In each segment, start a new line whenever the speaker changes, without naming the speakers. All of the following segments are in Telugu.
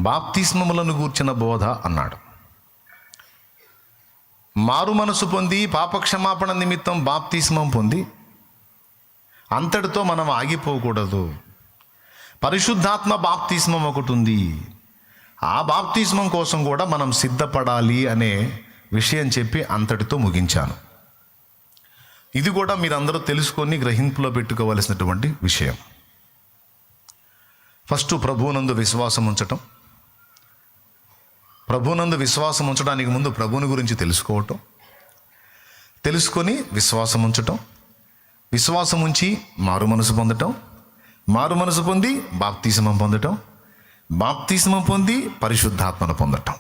బాప్తిస్మములను గూర్చిన బోధ అన్నాడు. మారు మనసు పొంది పాపక్షమాపణ నిమిత్తం బాప్తిస్మం పొంది అంతటితో మనం ఆగిపోకూడదు. పరిశుద్ధాత్మ బాప్తిస్మం ఒకటి ఉంది. ఆ బాప్తిస్మం కోసం కూడా మనం సిద్ధపడాలి అనే విషయం చెప్పి అంతటితో ముగించాను. ఇది కూడా మీరందరూ తెలుసుకొని గ్రహింపులో పెట్టుకోవలసినటువంటి విషయం. ఫస్ట్ ప్రభువునందు విశ్వాసం ఉంచటం. ప్రభువునందు విశ్వాసం ఉంచడానికి ముందు ప్రభువుని గురించి తెలుసుకోవటం, తెలుసుకొని విశ్వాసం ఉంచటం, విశ్వాసం ఉంచి మారు మనసు పొందటం, మారు మనసు పొంది బాప్తిస్మం పొందటం, బాప్తిస్మం పొంది పరిశుద్ధాత్మను పొందటం.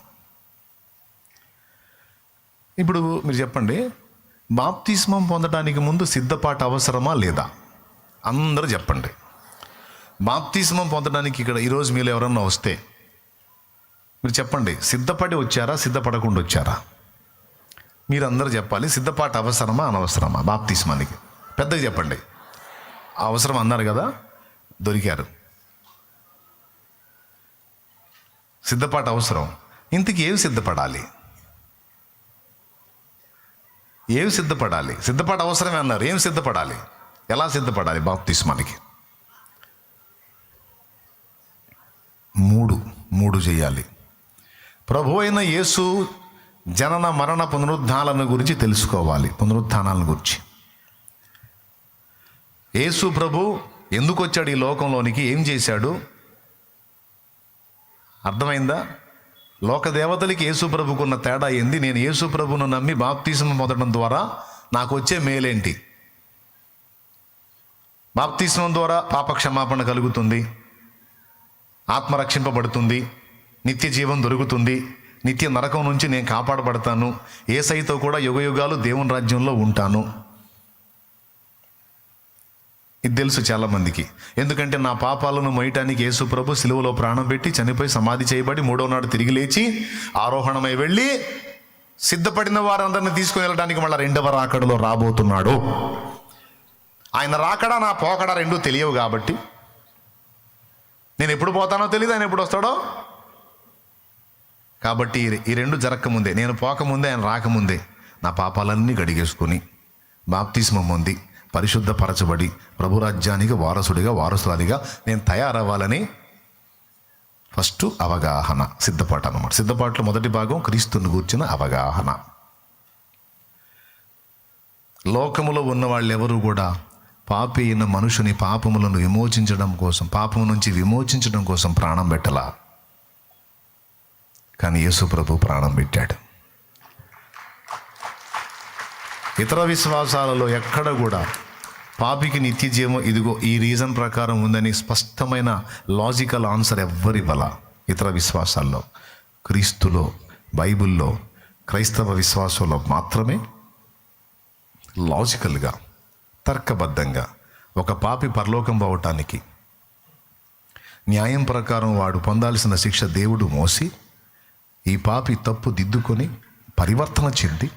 ఇప్పుడు మీరు చెప్పండి, బాప్తిస్మం పొందడానికి ముందు సిద్ధపాటు అవసరమా లేదా? అందరూ చెప్పండి. బాప్తిస్మం పొందడానికి ఇక్కడ ఈరోజు మీరు ఎవరన్నా వస్తే మీరు చెప్పండి, సిద్ధపడి వచ్చారా, సిద్ధపడకుండా వచ్చారా? మీరందరూ చెప్పాలి. సిద్ధపాటు అవసరమా అనవసరమా బాప్తిస్మానికి? పెద్దగా చెప్పండి. అవసరం అన్నారు కదా, దొరికారు. సిద్ధపాటు అవసరం. ఇంతకు ఏమి సిద్ధపడాలి? ఏమి సిద్ధపడాలి? సిద్ధపాటు అవసరమే అన్నారు. ఏం సిద్ధపడాలి? ఎలా సిద్ధపడాలి బాప్తిస్మానికి? మూడు చేయాలి. ప్రభు అయిన యేసు జనన మరణ పునరుద్ధానాలను గురించి తెలుసుకోవాలి. పునరుద్ధానాలను గురించి యేసు ప్రభు ఎందుకు వచ్చాడు ఈ లోకంలోనికి, ఏం చేశాడు అర్థమైందా? లోక దేవతలకి యేసు ప్రభుకున్న తేడా ఏంది? నేను యేసు ప్రభును నమ్మి బాప్తిస్మం పొందడం ద్వారా నాకు వచ్చే మేలేంటి? బాప్తిస్మం ద్వారా పాప క్షమాపణ కలుగుతుంది, ఆత్మ రక్షింపబడుతుంది, నిత్య జీవం దొరుకుతుంది, నిత్య నరకం నుంచి నేను కాపాడబడతాను, యేసయ్యతో కూడా యుగయుగాలు దేవుని రాజ్యంలో ఉంటాను. ఇది తెలుసు చాలామందికి. ఎందుకంటే నా పాపాలను మోయటానికి యేసు ప్రభు సిలువలో ప్రాణం పెట్టి చనిపోయి సమాధి చేయబడి మూడో నాడు తిరిగి లేచి ఆరోహణమై వెళ్ళి సిద్ధపడిన వారందరిని తీసుకుని వెళ్ళడానికి మళ్ళీ రెండవ రాకడలో రాబోతున్నాడు. ఆయన రాకడా నా పోకడా రెండూ తెలియవు కాబట్టి నేను ఎప్పుడు పోతానో తెలియదు, ఆయన ఎప్పుడు వస్తాడో. కాబట్టి ఈ రెండు జరగకముందే, నేను పోకముందే ఆయన రాకముందే నా పాపాలన్నీ గడిగేసుకుని బాప్తిస్మం పొంది పరిశుద్ధపరచబడి ప్రభురాజ్యానికి వారసురాలిగా నేను తయారవ్వాలని ఫస్ట్ అవగాహన, సిద్ధపాటు అన్నమాట. సిద్ధపాటులో మొదటి భాగం క్రీస్తుని గూర్చిన అవగాహన. లోకములో ఉన్న వాళ్ళు ఎవరు కూడా పాపి అయిన మనుషుని పాపములను విమోచించడం కోసం, పాపము నుంచి విమోచించడం కోసం ప్రాణం పెట్టలా. కానీ యేసు ప్రభు ప్రాణం పెట్టాడు. ఇతర విశ్వాసాలలో ఎక్కడ కూడా పాపికి నిత్య జీవం ఇదిగో ఈ రీజన్ ప్రకారం ఉందని స్పష్టమైన లాజికల్ ఆన్సర్ ఎవ్వరు ఇవ్వాల. ఇతర విశ్వాసాల్లో, క్రీస్తులో, బైబిల్లో, క్రైస్తవ విశ్వాసంలో మాత్రమే లాజికల్గా, తర్కబద్ధంగా ఒక పాపి పరలోకం పోవటానికి న్యాయం ప్రకారం వాడు పొందాల్సిన శిక్ష దేవుడు మోసి ఈ పాపి తప్పు దిద్దుకొని పరివర్తన చెంది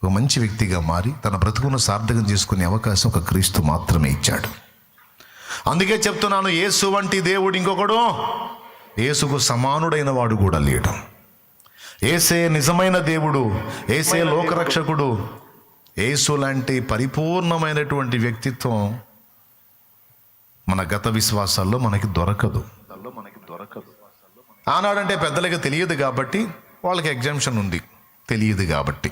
ఒక మంచి వ్యక్తిగా మారి తన బ్రతుకును సార్థకం చేసుకునే అవకాశం ఒక క్రీస్తు మాత్రమే ఇచ్చాడు. అందుకే చెప్తున్నాను, యేసు వంటి దేవుడు ఇంకొకడు, యేసుకు సమానుడైన వాడు కూడా లేడు. యేసే నిజమైన దేవుడు, యేసే లోకరక్షకుడు. యేసు లాంటి పరిపూర్ణమైనటువంటి వ్యక్తిత్వం మన గత విశ్వాసాల్లో మనకి దొరకదు. ఆనాడంటే పెద్దలకి తెలియదు కాబట్టి వాళ్ళకి ఎగ్జామ్షన్ ఉంది, తెలియదు కాబట్టి.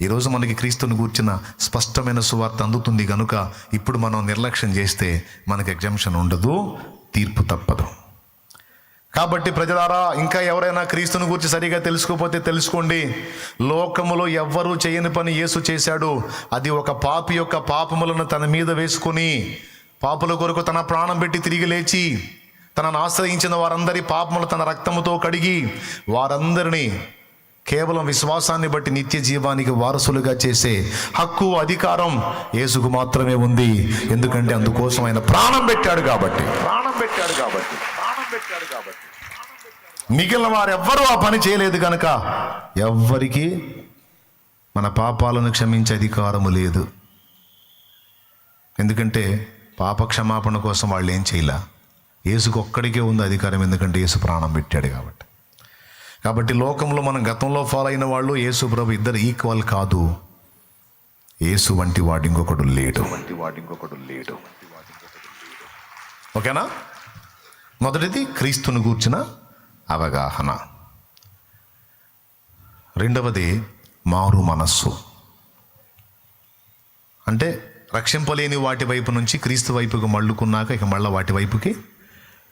ఈరోజు మనకి క్రీస్తుని గూర్చిన స్పష్టమైన సువార్త అందుతుంది కనుక ఇప్పుడు మనం నిర్లక్ష్యం చేస్తే మనకి ఎగ్జామ్షన్ ఉండదు, తీర్పు తప్పదు. కాబట్టి ప్రజలారా, ఇంకా ఎవరైనా క్రీస్తుని గురించి సరిగా తెలుసుకోకపోతే తెలుసుకోండి. లోకములో ఎవ్వరూ చేయని పని యేసు చేశాడు. అది ఒక పాపి యొక్క పాపములను తన మీద వేసుకుని పాపుల కొరకు తన ప్రాణం పెట్టి తిరిగి లేచి తనను ఆశ్రయించిన వారందరి పాపములు తన రక్తముతో కడిగి వారందరినీ కేవలం విశ్వాసాన్ని బట్టి నిత్య జీవానికి వారసులుగా చేసే హక్కు, అధికారం యేసుకు మాత్రమే ఉంది. ఎందుకంటే అందుకోసం ఆయన ప్రాణం పెట్టాడు కాబట్టి. మిగిలిన వారెవ్వరూ ఆ పని చేయలేదు కనుక ఎవ్వరికి మన పాపాలను క్షమించే అధికారము లేదు. ఎందుకంటే పాప క్షమాపణ కోసం వాళ్ళు ఏం చేయలే, యేసుకు ఒక్కడికే ఉంది అధికారం, ఎందుకంటే యేసు ప్రాణం పెట్టాడు కాబట్టి లోకంలో మనం గతంలో ఫాలో అయిన వాళ్ళు యేసు ప్రభు ఇద్దరు ఈక్వల్ కాదు. యేసు వంటి వాడు ఇంకొకడు లేడు. ఓకేనా? మొదటిది క్రీస్తుని గూర్చిన అవగాహన. రెండవది మారు మనస్సు. అంటే రక్షింపలేని వాటి వైపు నుంచి క్రీస్తు వైపుకు మళ్ళుకున్నాక ఇక మళ్ళీ వాటి వైపుకి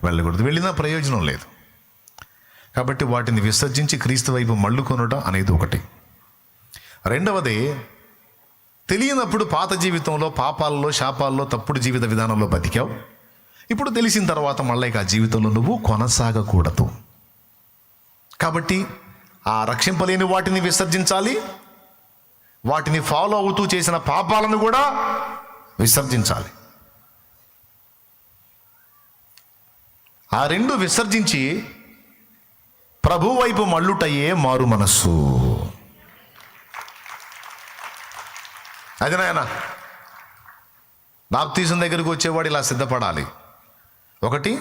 వెళ్ళకూడదు. వెళ్ళినా ప్రయోజనం లేదు. కాబట్టి వాటిని విసర్జించి క్రీస్తు వైపు మళ్ళుకొనుట అనేది ఒకటి. రెండవది, తెలియనప్పుడు పాత జీవితంలో పాపాలలో, శాపాల్లో, తప్పుడు జీవిత విధానంలో బతికావు. ఇప్పుడు తెలిసిన తర్వాత మళ్ళీ ఇక ఆ జీవితంలో నువ్వు కొనసాగకూడదు. కాబట్టి ఆ రక్షింపలేని వాటిని విసర్జించాలి, వాటిని ఫాలో అవుతూ చేసిన పాపాలను కూడా విసర్జించాలి. ఆ రెండు విసర్జించి ప్రభు వైపు మళ్ళుటయే మారు మనస్సు. అది నాయన బాప్తీసం దగ్గరికి వచ్చేవాడు ఇలా సిద్ధపడాలి. ఒకటి,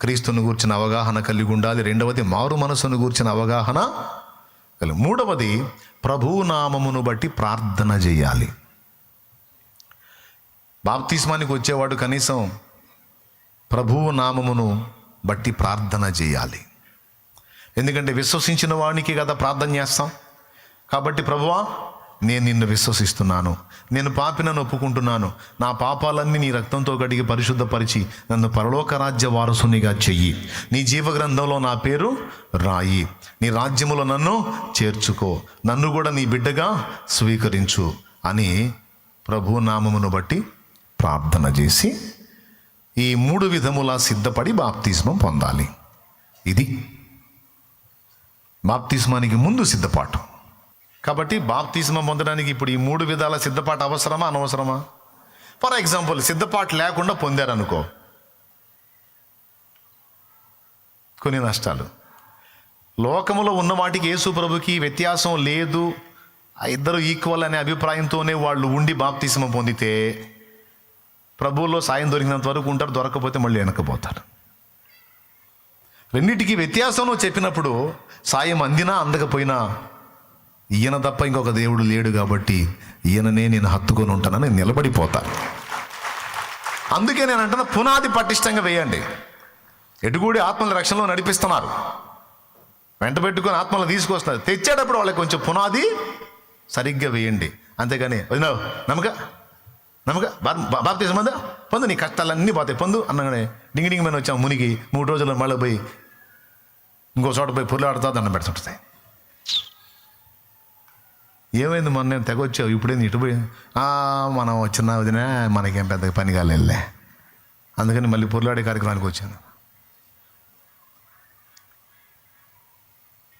క్రీస్తుని గూర్చిన అవగాహన కలిగి ఉండాలి. రెండవది, మారు మనస్సును గూర్చిన అవగాహన కలిగి. మూడవది, ప్రభువు నామమును బట్టి ప్రార్థన చేయాలి. బాప్తిస్మానికి వచ్చేవాడు కనీసం ప్రభువు నామమును బట్టి ప్రార్థన చేయాలి. ఎందుకంటే విశ్వసించిన వానికి కదా ప్రార్థన చేస్తాం. కాబట్టి ప్రభువా, నేను నిన్ను విశ్వసిస్తున్నాను, నేను పాపినని ఒప్పుకుంటున్నాను, నా పాపాలన్నీ నీ రక్తంతో కడిగి పరిశుద్ధపరిచి నన్ను పరలోక రాజ్య వారసునిగా చెయ్యి, నీ జీవగ్రంథంలో నా పేరు రాయి, నీ రాజ్యములో నన్ను చేర్చుకో, నన్ను కూడా నీ బిడ్డగా స్వీకరించు అని ప్రభు నామమును బట్టి ప్రార్థన చేసి ఈ 3 విధములా సిద్ధపడి బాప్తిస్మం పొందాలి. ఇది బాప్తిస్మానికి ముందు సిద్ధపాటు. కాబట్టి బాప్తిస్మం పొందడానికి ఇప్పుడు ఈ 3 విధాల సిద్ధపాటు అవసరమా అనవసరమా? ఫర్ ఎగ్జాంపుల్, సిద్ధపాటు లేకుండా పొందారనుకో, కొన్ని నష్టాలు. లోకములో ఉన్న వాటికి యేసు ప్రభుకి వ్యత్యాసం లేదు, ఆ ఇద్దరు ఈక్వల్ అనే అభిప్రాయంతోనే వాళ్ళు ఉండి బాప్తిస్మం పొందితే ప్రభువులో సాయం దొరికినంత వరకు ఉంటారు, దొరకకపోతే మళ్ళీ వెనకపోతారు. రెండింటికి వ్యత్యాసం చెప్పినప్పుడు సాయం అందినా అందకపోయినా ఈయన తప్ప ఇంకొక దేవుడు లేడు కాబట్టి ఈయననే నేను హత్తుకొని ఉంటానని నిలబడిపోతాను. అందుకే నేను అంటున్నా, పునాది పటిష్టంగా వేయండి. ఎటుగూడి ఆత్మల రక్షణలో నడిపిస్తున్నారు, వెంట పెట్టుకొని ఆత్మలు తీసుకొస్తున్నారు. తెచ్చేటప్పుడు వాళ్ళకి కొంచెం పునాది సరిగ్గా వేయండి. అంతేగాని నమ్మక బాప్తిస్మం పొందు, నీ కష్టాలన్నీ పోతాయి పొందు అన్నగానే డింగి డింగి మీద వచ్చాము మునిగి 3 రోజుల్లో మళ్ళీ పోయి ఇంకో చోట పోయి పొర్లాడుతా దండం పెడుతుంటాయి. ఏమైంది మొన్న నేను తెగొచ్చావు, ఇప్పుడేంది ఇటు పోయి మనం వచ్చిన వదిన మనకేం పెద్ద పని కాలేదులే, అందుకని మళ్ళీ పొర్లాడే కార్యక్రమానికి వచ్చాను.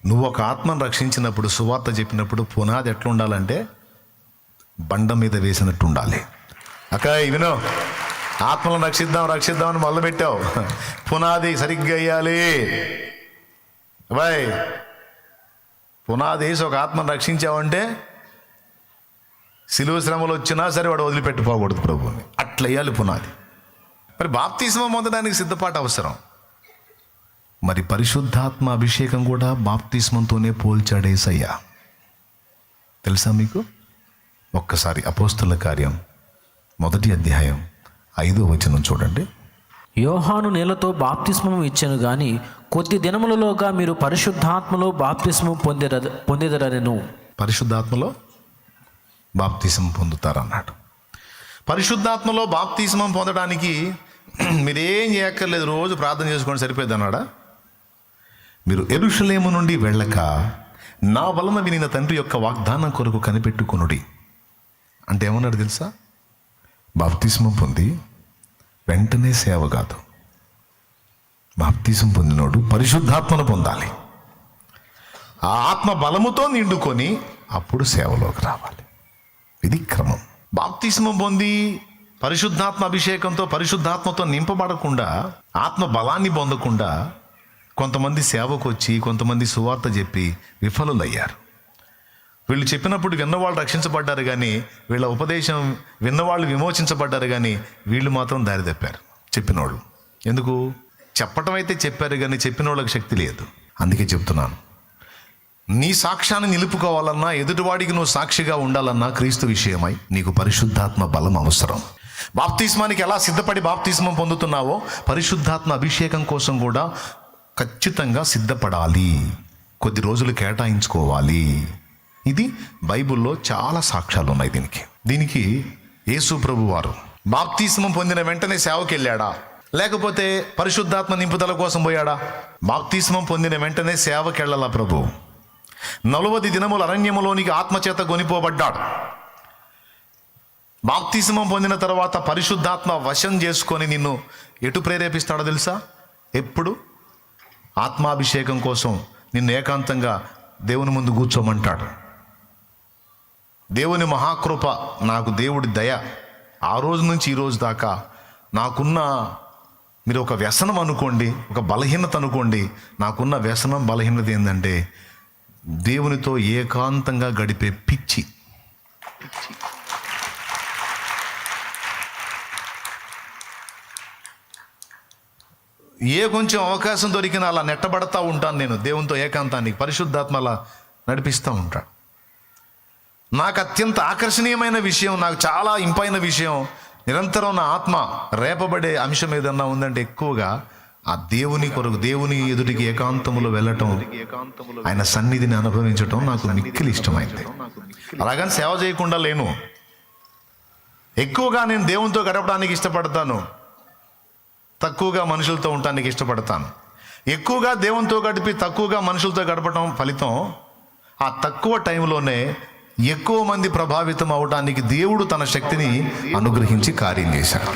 నువ్వు ఒక ఆత్మను రక్షించినప్పుడు, సువార్త చెప్పినప్పుడు పునాది ఎట్లా ఉండాలంటే బండ మీద వేసినట్టు ఉండాలి. అక్క వినో, ఆత్మలను రక్షిద్దామని మొదలుపెట్టావు, పునాది సరిగ్గా వేయాలి. బాయ్, పునాది వేసి ఒక ఆత్మను రక్షించావంటే సిలువ శ్రమలు వచ్చినా సరే వాడు వదిలిపెట్టిపోకూడదు ప్రభువుని, అట్లా వేయాలి పునాది. మరి బాప్తిస్మం పొందడానికి సిద్ధపాటు అవసరం. మరి పరిశుద్ధాత్మ అభిషేకం కూడా బాప్తిస్మంతోనే పోల్చాడు యేసయ్య. తెలుసా మీకు? ఒక్కసారి అపోస్తలుల కార్యం 1వ అధ్యాయం 5వ వచనం చూడండి.
యోహాను నీళ్లతో బాప్తిస్మం ఇచ్చెను గాని కొద్ది దినములలోగా మీరు పరిశుద్ధాత్మలో బాప్తిస్మం పొందెదరనెను.
పరిశుద్ధాత్మలో బాప్తిస్మం పొందుతారన్నాడు. పరిశుద్ధాత్మలో బాప్తిస్మం పొందడానికి మీరేం చేయక్కర్లేదు, రోజు ప్రార్థన చేసుకోండి సరిపోద్ది అన్నాడా? మీరు యెరూషలేము నుండి వెళ్ళక నా వలన వినిన తండ్రి యొక్క వాగ్దానం కొరకు కనిపెట్టుకొనుడి అంటే ఏమన్నాడు తెలుసా? బాప్తిస్మం పొంది వెంటనే సేవ కాదు, బాప్తిస్మం పొందినోడు పరిశుద్ధాత్మను పొందాలి. ఆ ఆత్మ బలముతో నిండుకొని అప్పుడు సేవలోకి రావాలి. ఇది క్రమం. బాప్తిస్మం పొంది పరిశుద్ధాత్మ అభిషేకంతో పరిశుద్ధాత్మతో నింపబడకుండా, ఆత్మ బలాన్ని పొందకుండా కొంతమంది సేవకు వచ్చి కొంతమంది సువార్త చెప్పి విఫలులయ్యారు. వీళ్ళు చెప్పినప్పుడు విన్నవాళ్ళు రక్షించబడ్డారు కానీ, వీళ్ళ ఉపదేశం విన్నవాళ్ళు విమోచించబడ్డారు కానీ వీళ్ళు మాత్రం దారి తప్పారు చెప్పినవాళ్ళు. ఎందుకు? చెప్పటం అయితే చెప్పారు కానీ చెప్పిన వాళ్ళకి శక్తి లేదు. అందుకే చెప్తున్నాను, నీ సాక్ష్యాన్ని నిలుపుకోవాలన్నా, ఎదుటివాడికి నువ్వు సాక్షిగా ఉండాలన్నా క్రీస్తు విషయమై నీకు పరిశుద్ధాత్మ బలం అవసరం. బాప్తిస్మానికి ఎలా సిద్ధపడి బాప్తిస్మం పొందుతున్నావో పరిశుద్ధాత్మ అభిషేకం కోసం కూడా ఖచ్చితంగా సిద్ధపడాలి, కొద్ది రోజులు కేటాయించుకోవాలి. ఇది బైబిల్లో చాలా సాక్ష్యాలు ఉన్నాయి దీనికి యేసు ప్రభు వారు బాప్తిస్మం పొందిన వెంటనే సేవకి వెళ్ళాడా, లేకపోతే పరిశుద్ధాత్మ నింపుదల కోసం పోయాడా? బాప్తిస్మం పొందిన వెంటనే సేవకి వెళ్ళాలా ప్రభు. 40 దినములు అరణ్యములోనికి ఆత్మచేత కొనిపోబడ్డాడు. బాప్తిస్మం పొందిన తర్వాత పరిశుద్ధాత్మ వశం చేసుకొని నిన్ను ఎటు ప్రేరేపిస్తాడో తెలుసా? ఎప్పుడు ఆత్మాభిషేకం కోసం నిన్ను ఏకాంతంగా దేవుని ముందు కూర్చోమంటాడు. దేవుని మహాకృప, నాకు దేవుడి దయ, ఆ రోజు నుంచి ఈ రోజు దాకా నాకున్న, మీరు ఒక వ్యసనం అనుకోండి, ఒక బలహీనత అనుకోండి, నాకున్న వ్యసనం బలహీనత ఏంటంటే దేవునితో ఏకాంతంగా గడిపే పిచ్చి. కొంచెం అవకాశం దొరికినా అలా నెట్టబడతా ఉంటాను నేను దేవునితో ఏకాంతానికి. పరిశుద్ధాత్మ అలా నడిపిస్తూ ఉంటాడు. నాకు అత్యంత ఆకర్షణీయమైన విషయం, నాకు చాలా ఇంపైన విషయం, నిరంతరం నా ఆత్మ రేపబడే అంశం ఏదన్నా ఉందంటే ఎక్కువగా ఆ దేవుని కొరకు, దేవుని ఎదుటికి ఏకాంతములో వెళ్ళటం, ఆయన సన్నిధిని అనుభవించటం నాకు మిక్కిలి ఇష్టమైంది. అలాగని సేవ చేయకుండా లేను. ఎక్కువగా నేను దేవునితో గడపడానికి ఇష్టపడతాను, తక్కువగా మనుషులతో ఉండటానికి ఇష్టపడతాను. ఎక్కువగా దేవునితో గడిపి తక్కువగా మనుషులతో గడపడం ఫలితం ఆ తక్కువ టైంలోనే ఎక్కువ మంది ప్రభావితం అవడానికి దేవుడు తన శక్తిని అనుగ్రహించి కార్యం చేశాడు.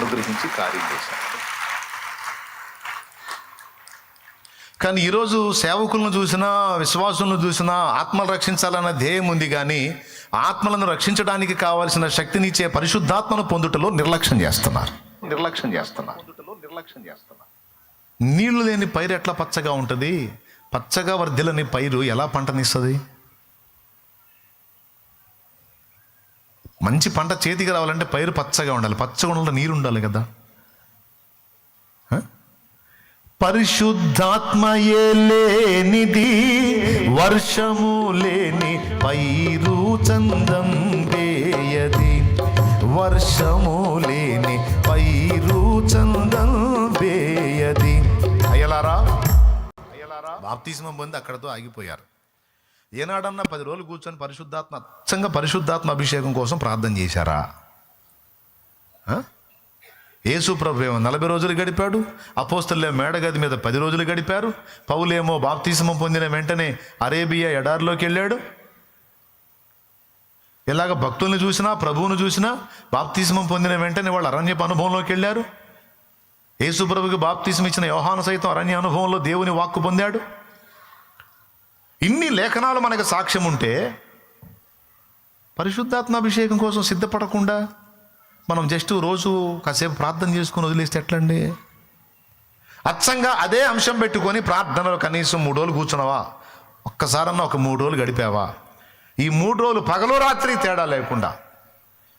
కానీ ఈరోజు సేవకులను చూసినా, విశ్వాసులను చూసినా ఆత్మలు రక్షించాలన్న ధ్యేయం ఉంది, కానీ ఆత్మలను రక్షించడానికి కావాల్సిన శక్తినిచ్చే పరిశుద్ధాత్మను పొందుటలో నిర్లక్ష్యం చేస్తున్నారు. నీళ్లు లేని పైరు ఎట్లా పచ్చగా ఉంటుంది? పచ్చగా వర్ధిల్లని పైరు ఎలా పంటనిస్తుంది? మంచి పంట చేతికి రావాలంటే పైరు పచ్చగా ఉండాలి, పచ్చగా ఉండాలి, నీరు ఉండాలి కదా. పరిశుద్ధాత్మయే లేనిది వర్షము లేని పైరు చందం వేయది, వర్షము లేని పైరు చందం వేయది. అయ్యలారా బాప్తిస్మం పొంది అక్కడతో ఆగిపోయారు. ఏనాడన్నా 10 రోజులు కూర్చొని పరిశుద్ధాత్మ అభిషేకం కోసం ప్రార్థన చేశారా? యేసు ప్రభు ఏమో 40 రోజులు గడిపాడు, అపోస్తలులేమో మేడగది మీద 10 రోజులు గడిపారు, పౌలేమో బాప్తిస్మం పొందిన వెంటనే అరేబియా ఎడారిలోకి వెళ్ళాడు. ఇలాగ భక్తుల్ని చూసినా, ప్రభువును చూసినా బాప్తిస్మం పొందిన వెంటనే వాళ్ళు అరణ్యపు అనుభవంలోకి వెళ్ళారు. యేసు ప్రభుకి బాప్తిస్మం ఇచ్చిన యోహాను సైతం అరణ్య అనుభవంలో దేవుని వాక్కు పొందాడు. ఇన్ని లేఖనాలు మనకు సాక్ష్యం ఉంటే పరిశుద్ధాత్మ అభిషేకం కోసం సిద్ధపడకుండా మనం జస్ట్ రోజు కాసేపు ప్రార్థన చేసుకుని వదిలేస్తే ఎట్లండి? అచ్చంగా అదే అంశం పెట్టుకొని ప్రార్థనలో కనీసం 3 రోజులు కూర్చున్నావా? ఒక్కసారన్నా ఒక 3 రోజులు గడిపావా? ఈ 3 రోజులు పగలు రాత్రి తేడా లేకుండా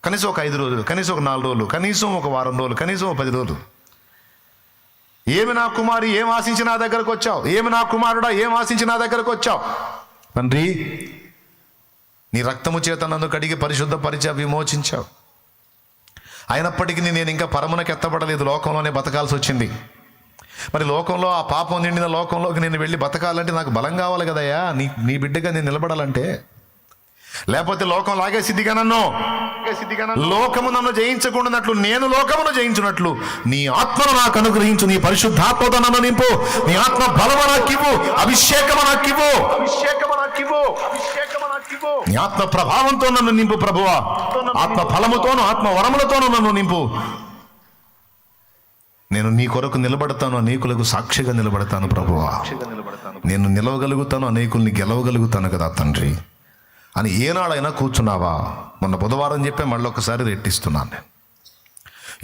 కనీసం ఒక 5 రోజులు, కనీసం ఒక 4 రోజులు, కనీసం ఒక వారం రోజులు, కనీసం ఒక 10 రోజులు. ఏమి నా కుమారి, ఏం ఆశించి నా దగ్గరకు వచ్చావు? ఏమి నా కుమారుడా, ఏం ఆశించి నా దగ్గరకు వచ్చావు? తండ్రి, నీ రక్తము చేత నన్ను కడిగి పరిశుద్ధపరిచి విమోచించావు. అయినప్పటికీ నేను ఇంకా పరమునకు ఎత్తబడలేదు, లోకంలోనే బతకాల్సి వచ్చింది. మరి లోకంలో, ఆ పాపం నిండిన లోకంలోకి నేను వెళ్ళి బతకాలంటే నాకు బలం కావాలి కదయ్యా, నీ బిడ్డగా నేను నిలబడాలంటే. లేకపోతే లోకం లాగేసిద్దిగా నన్ను, లోకము నన్ను జయించకుండానట్లు నేను లోకమును జయించున్నట్లు నీ ఆత్మను నాకు అనుగ్రహించు, నీ పరిశుద్ధాత్మతో నన్ను నింపు, నీ ఆత్మ బలము నాకివ్వు, అభిషేకము నాకివ్వు, నీ ఆత్మ ప్రభావంతో నన్ను నింపు ప్రభువా, ఆత్మ ఫలముతోను ఆత్మ వరములతోనూ నన్ను నింపు. నేను నీ కొరకు నిలబడతాను, అనేకులకు సాక్షిగా నిలబడతాను ప్రభువా. నేను నిలవగలుగుతాను, అనేకుల్ని గెలవగలుగుతాను కదా తండ్రి అని ఏనాడైనా కూర్చున్నావా? మొన్న బుధవారం చెప్పే మళ్ళొకసారి రెట్టిస్తున్నాను నేను.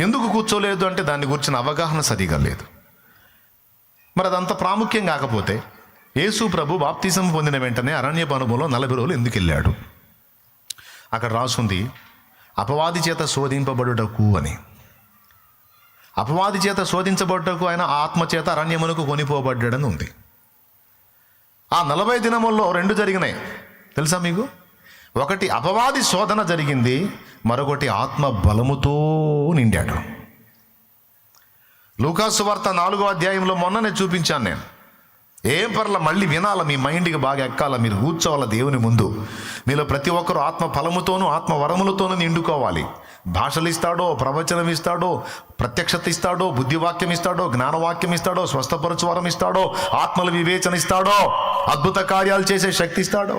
ఎందుకు కూర్చోలేదు అంటే దాన్ని గురించిన అవగాహన సరిగా లేదు. మరి అదంత ప్రాముఖ్యం కాకపోతే యేసు ప్రభు బాప్తిసం పొందిన వెంటనే అరణ్యపు అనుభవంలో 40 రోజులు ఎందుకు వెళ్ళాడు? అక్కడ రాసుంది అపవాది చేత శోధింపబడుటకు అని. అపవాది చేత శోధించబడ్డకు ఆయన ఆత్మ చేత అరణ్యమునకు కొనిపోబడ్డాడని ఉంది. ఆ 40 దినముల్లో 2 జరిగినాయి తెలుసా మీకు? ఒకటి అపవాది శోధన జరిగింది, మరొకటి ఆత్మ బలముతో నిండాడు. లూకాసు వార్త 4వ అధ్యాయంలో మొన్ననే చూపించాను నేను. ఏం పర్ల మళ్ళీ వినాల, మీ మైండ్కి బాగా ఎక్కాల, మీరు కూర్చోవాల దేవుని ముందు. మీలో ప్రతి ఒక్కరు ఆత్మ ఫలముతోనూ ఆత్మ వరములతోనూ నిండుకోవాలి. భాషలు ఇస్తాడో, ప్రవచనం ఇస్తాడో, ప్రత్యక్షత ఇస్తాడో, బుద్ధివాక్యం ఇస్తాడో, జ్ఞానవాక్యం ఇస్తాడో, స్వస్థపరచు వరం ఇస్తాడో, ఆత్మల వివేచన ఇస్తాడో, అద్భుత కార్యాలు చేసే శక్తి ఇస్తాడో,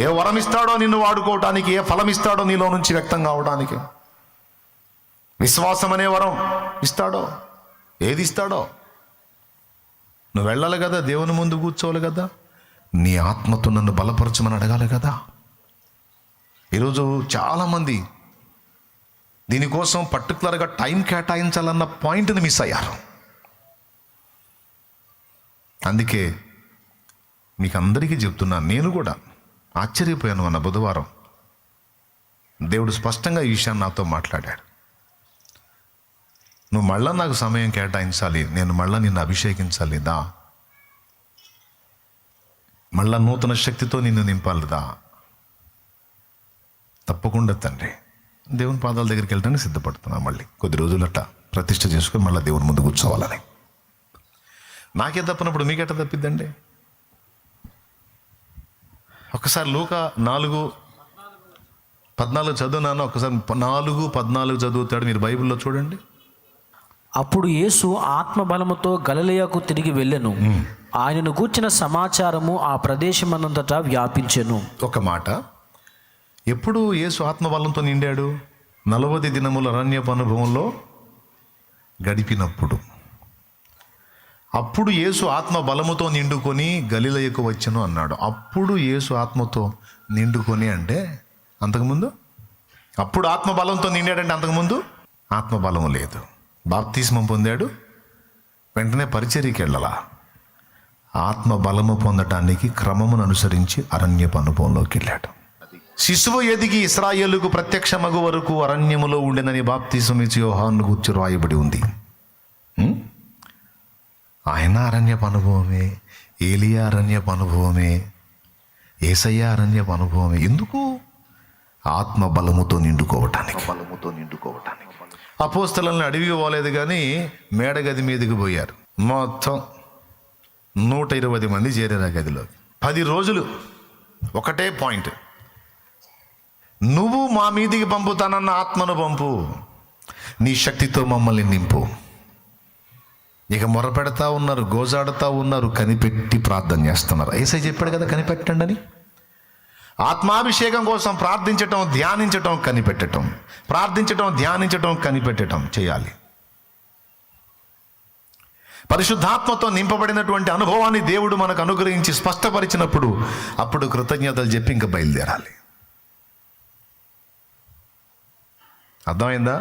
ఏ వరం ఇస్తాడో నిన్ను వాడుకోవటానికి, ఏ ఫలం ఇస్తాడో నీలో నుంచి వ్యక్తం కావడానికి, విశ్వాసం అనే వరం ఇస్తాడో, ఏది ఇస్తాడో నువ్వు వెళ్ళాలి కదా, దేవుని ముందు కూర్చోవాలి కదా, నీ ఆత్మతో నన్ను బలపరచమని అడగాలి కదా. ఈరోజు చాలామంది దీనికోసం పర్టికులర్గా టైం కేటాయించాలన్న పాయింట్ని మిస్ అయ్యారు. అందుకే మీకు అందరికీ చెప్తున్నాను, నేను కూడా ఆశ్చర్యపోయాను. అన్న బుధవారం దేవుడు స్పష్టంగా ఈ విషయాన్ని నాతో మాట్లాడాడు. నువ్వు మళ్ళా నాకు సమయం కేటాయించాలి, నేను మళ్ళా నిన్ను అభిషేకించాలి దా, మళ్ళా నూతన శక్తితో నిన్ను నింపాలి దా. తప్పకుండా తండ్రి, దేవుని పాదాల దగ్గరికి వెళ్ళడానికి సిద్ధపడుతున్నా. మళ్ళీ కొద్ది రోజులట ప్రతిష్ఠ చేసుకొని మళ్ళీ దేవుని ముందు కూర్చోవాలని. నాకే తప్పనప్పుడు మీకెట్ట తప్పిద్దండి? ఒకసారి లూకా 4:14 చదువునాను, ఒకసారి 4:14 చదువుతాడు, మీరు బైబిల్లో చూడండి.
అప్పుడు యేసు ఆత్మ బలముతో గలిలయకు తిరిగి వెళ్ళెను. ఆయనను గూర్చిన సమాచారము ఆ ప్రదేశమనంతటా వ్యాపించెను.
ఒక మాట, ఎప్పుడు యేసు ఆత్మబలంతో నిండాడు? 40 దినముల అరణ్యపు అనుభవంలో గడిపినప్పుడు. అప్పుడు యేసు ఆత్మ బలముతో నిండుకొని గలిలయకు వచ్చెను అన్నాడు. అప్పుడు యేసు ఆత్మతో నిండుకొని అంటే అంతకుముందు? అప్పుడు ఆత్మ బలంతో నిండాడంటే అంతకుముందు ఆత్మ బలము లేదు. బాప్తిస్మం పొందాడు, వెంటనే పరిచర్యకి వెళ్ళాలా. ఆత్మ బలము పొందటానికి క్రమమును అనుసరించి అరణ్యపు అనుభవంలోకి వెళ్ళాడు. శిశువు ఎదిగి ఇశ్రాయేలుకు ప్రత్యక్షమగు వరకు అరణ్యములో ఉండెనని బాప్తిస్మం ఇచ్చి యోహాను గూర్చి రాయబడి ఉంది. ఆయన అరణ్యపు అనుభవమే, ఏలియా అరణ్యపు అనుభవమే, యేసయ్య అరణ్యపు అనుభవమే. ఎందుకు? ఆత్మ బలముతో నిండుకోవటానికి. అపోస్తలులను అడవికి పోలేదు కానీ మేడగది మీదకి పోయారు. మొత్తం 120 మంది చేరారు ఆ గదిలో. 10 రోజులు ఒకటే పాయింట్, నువ్వు మా మీదికి పంపుతానన్న ఆత్మను పంపు, నీ శక్తితో మమ్మల్ని నింపు. ఇక మొరపెడతా ఉన్నారు, గోజాడుతూ ఉన్నారు, కనిపెట్టి ప్రార్థన చేస్తున్నారు. యేసయ్య చెప్పాడు కదా కనిపెట్టండి అని. ఆత్మాభిషేకం కోసం ప్రార్థించటం, ధ్యానించటం, కనిపెట్టడం, ప్రార్థించటం, ధ్యానించటం, కనిపెట్టడం చేయాలి. పరిశుద్ధాత్మతో నింపబడినటువంటి అనుభవాన్ని దేవుడు మనకు అనుగ్రహించి స్పష్టపరిచినప్పుడు అప్పుడు కృతజ్ఞతలు చెప్పి ఇంకా బయలుదేరాలి. అర్థమైందా?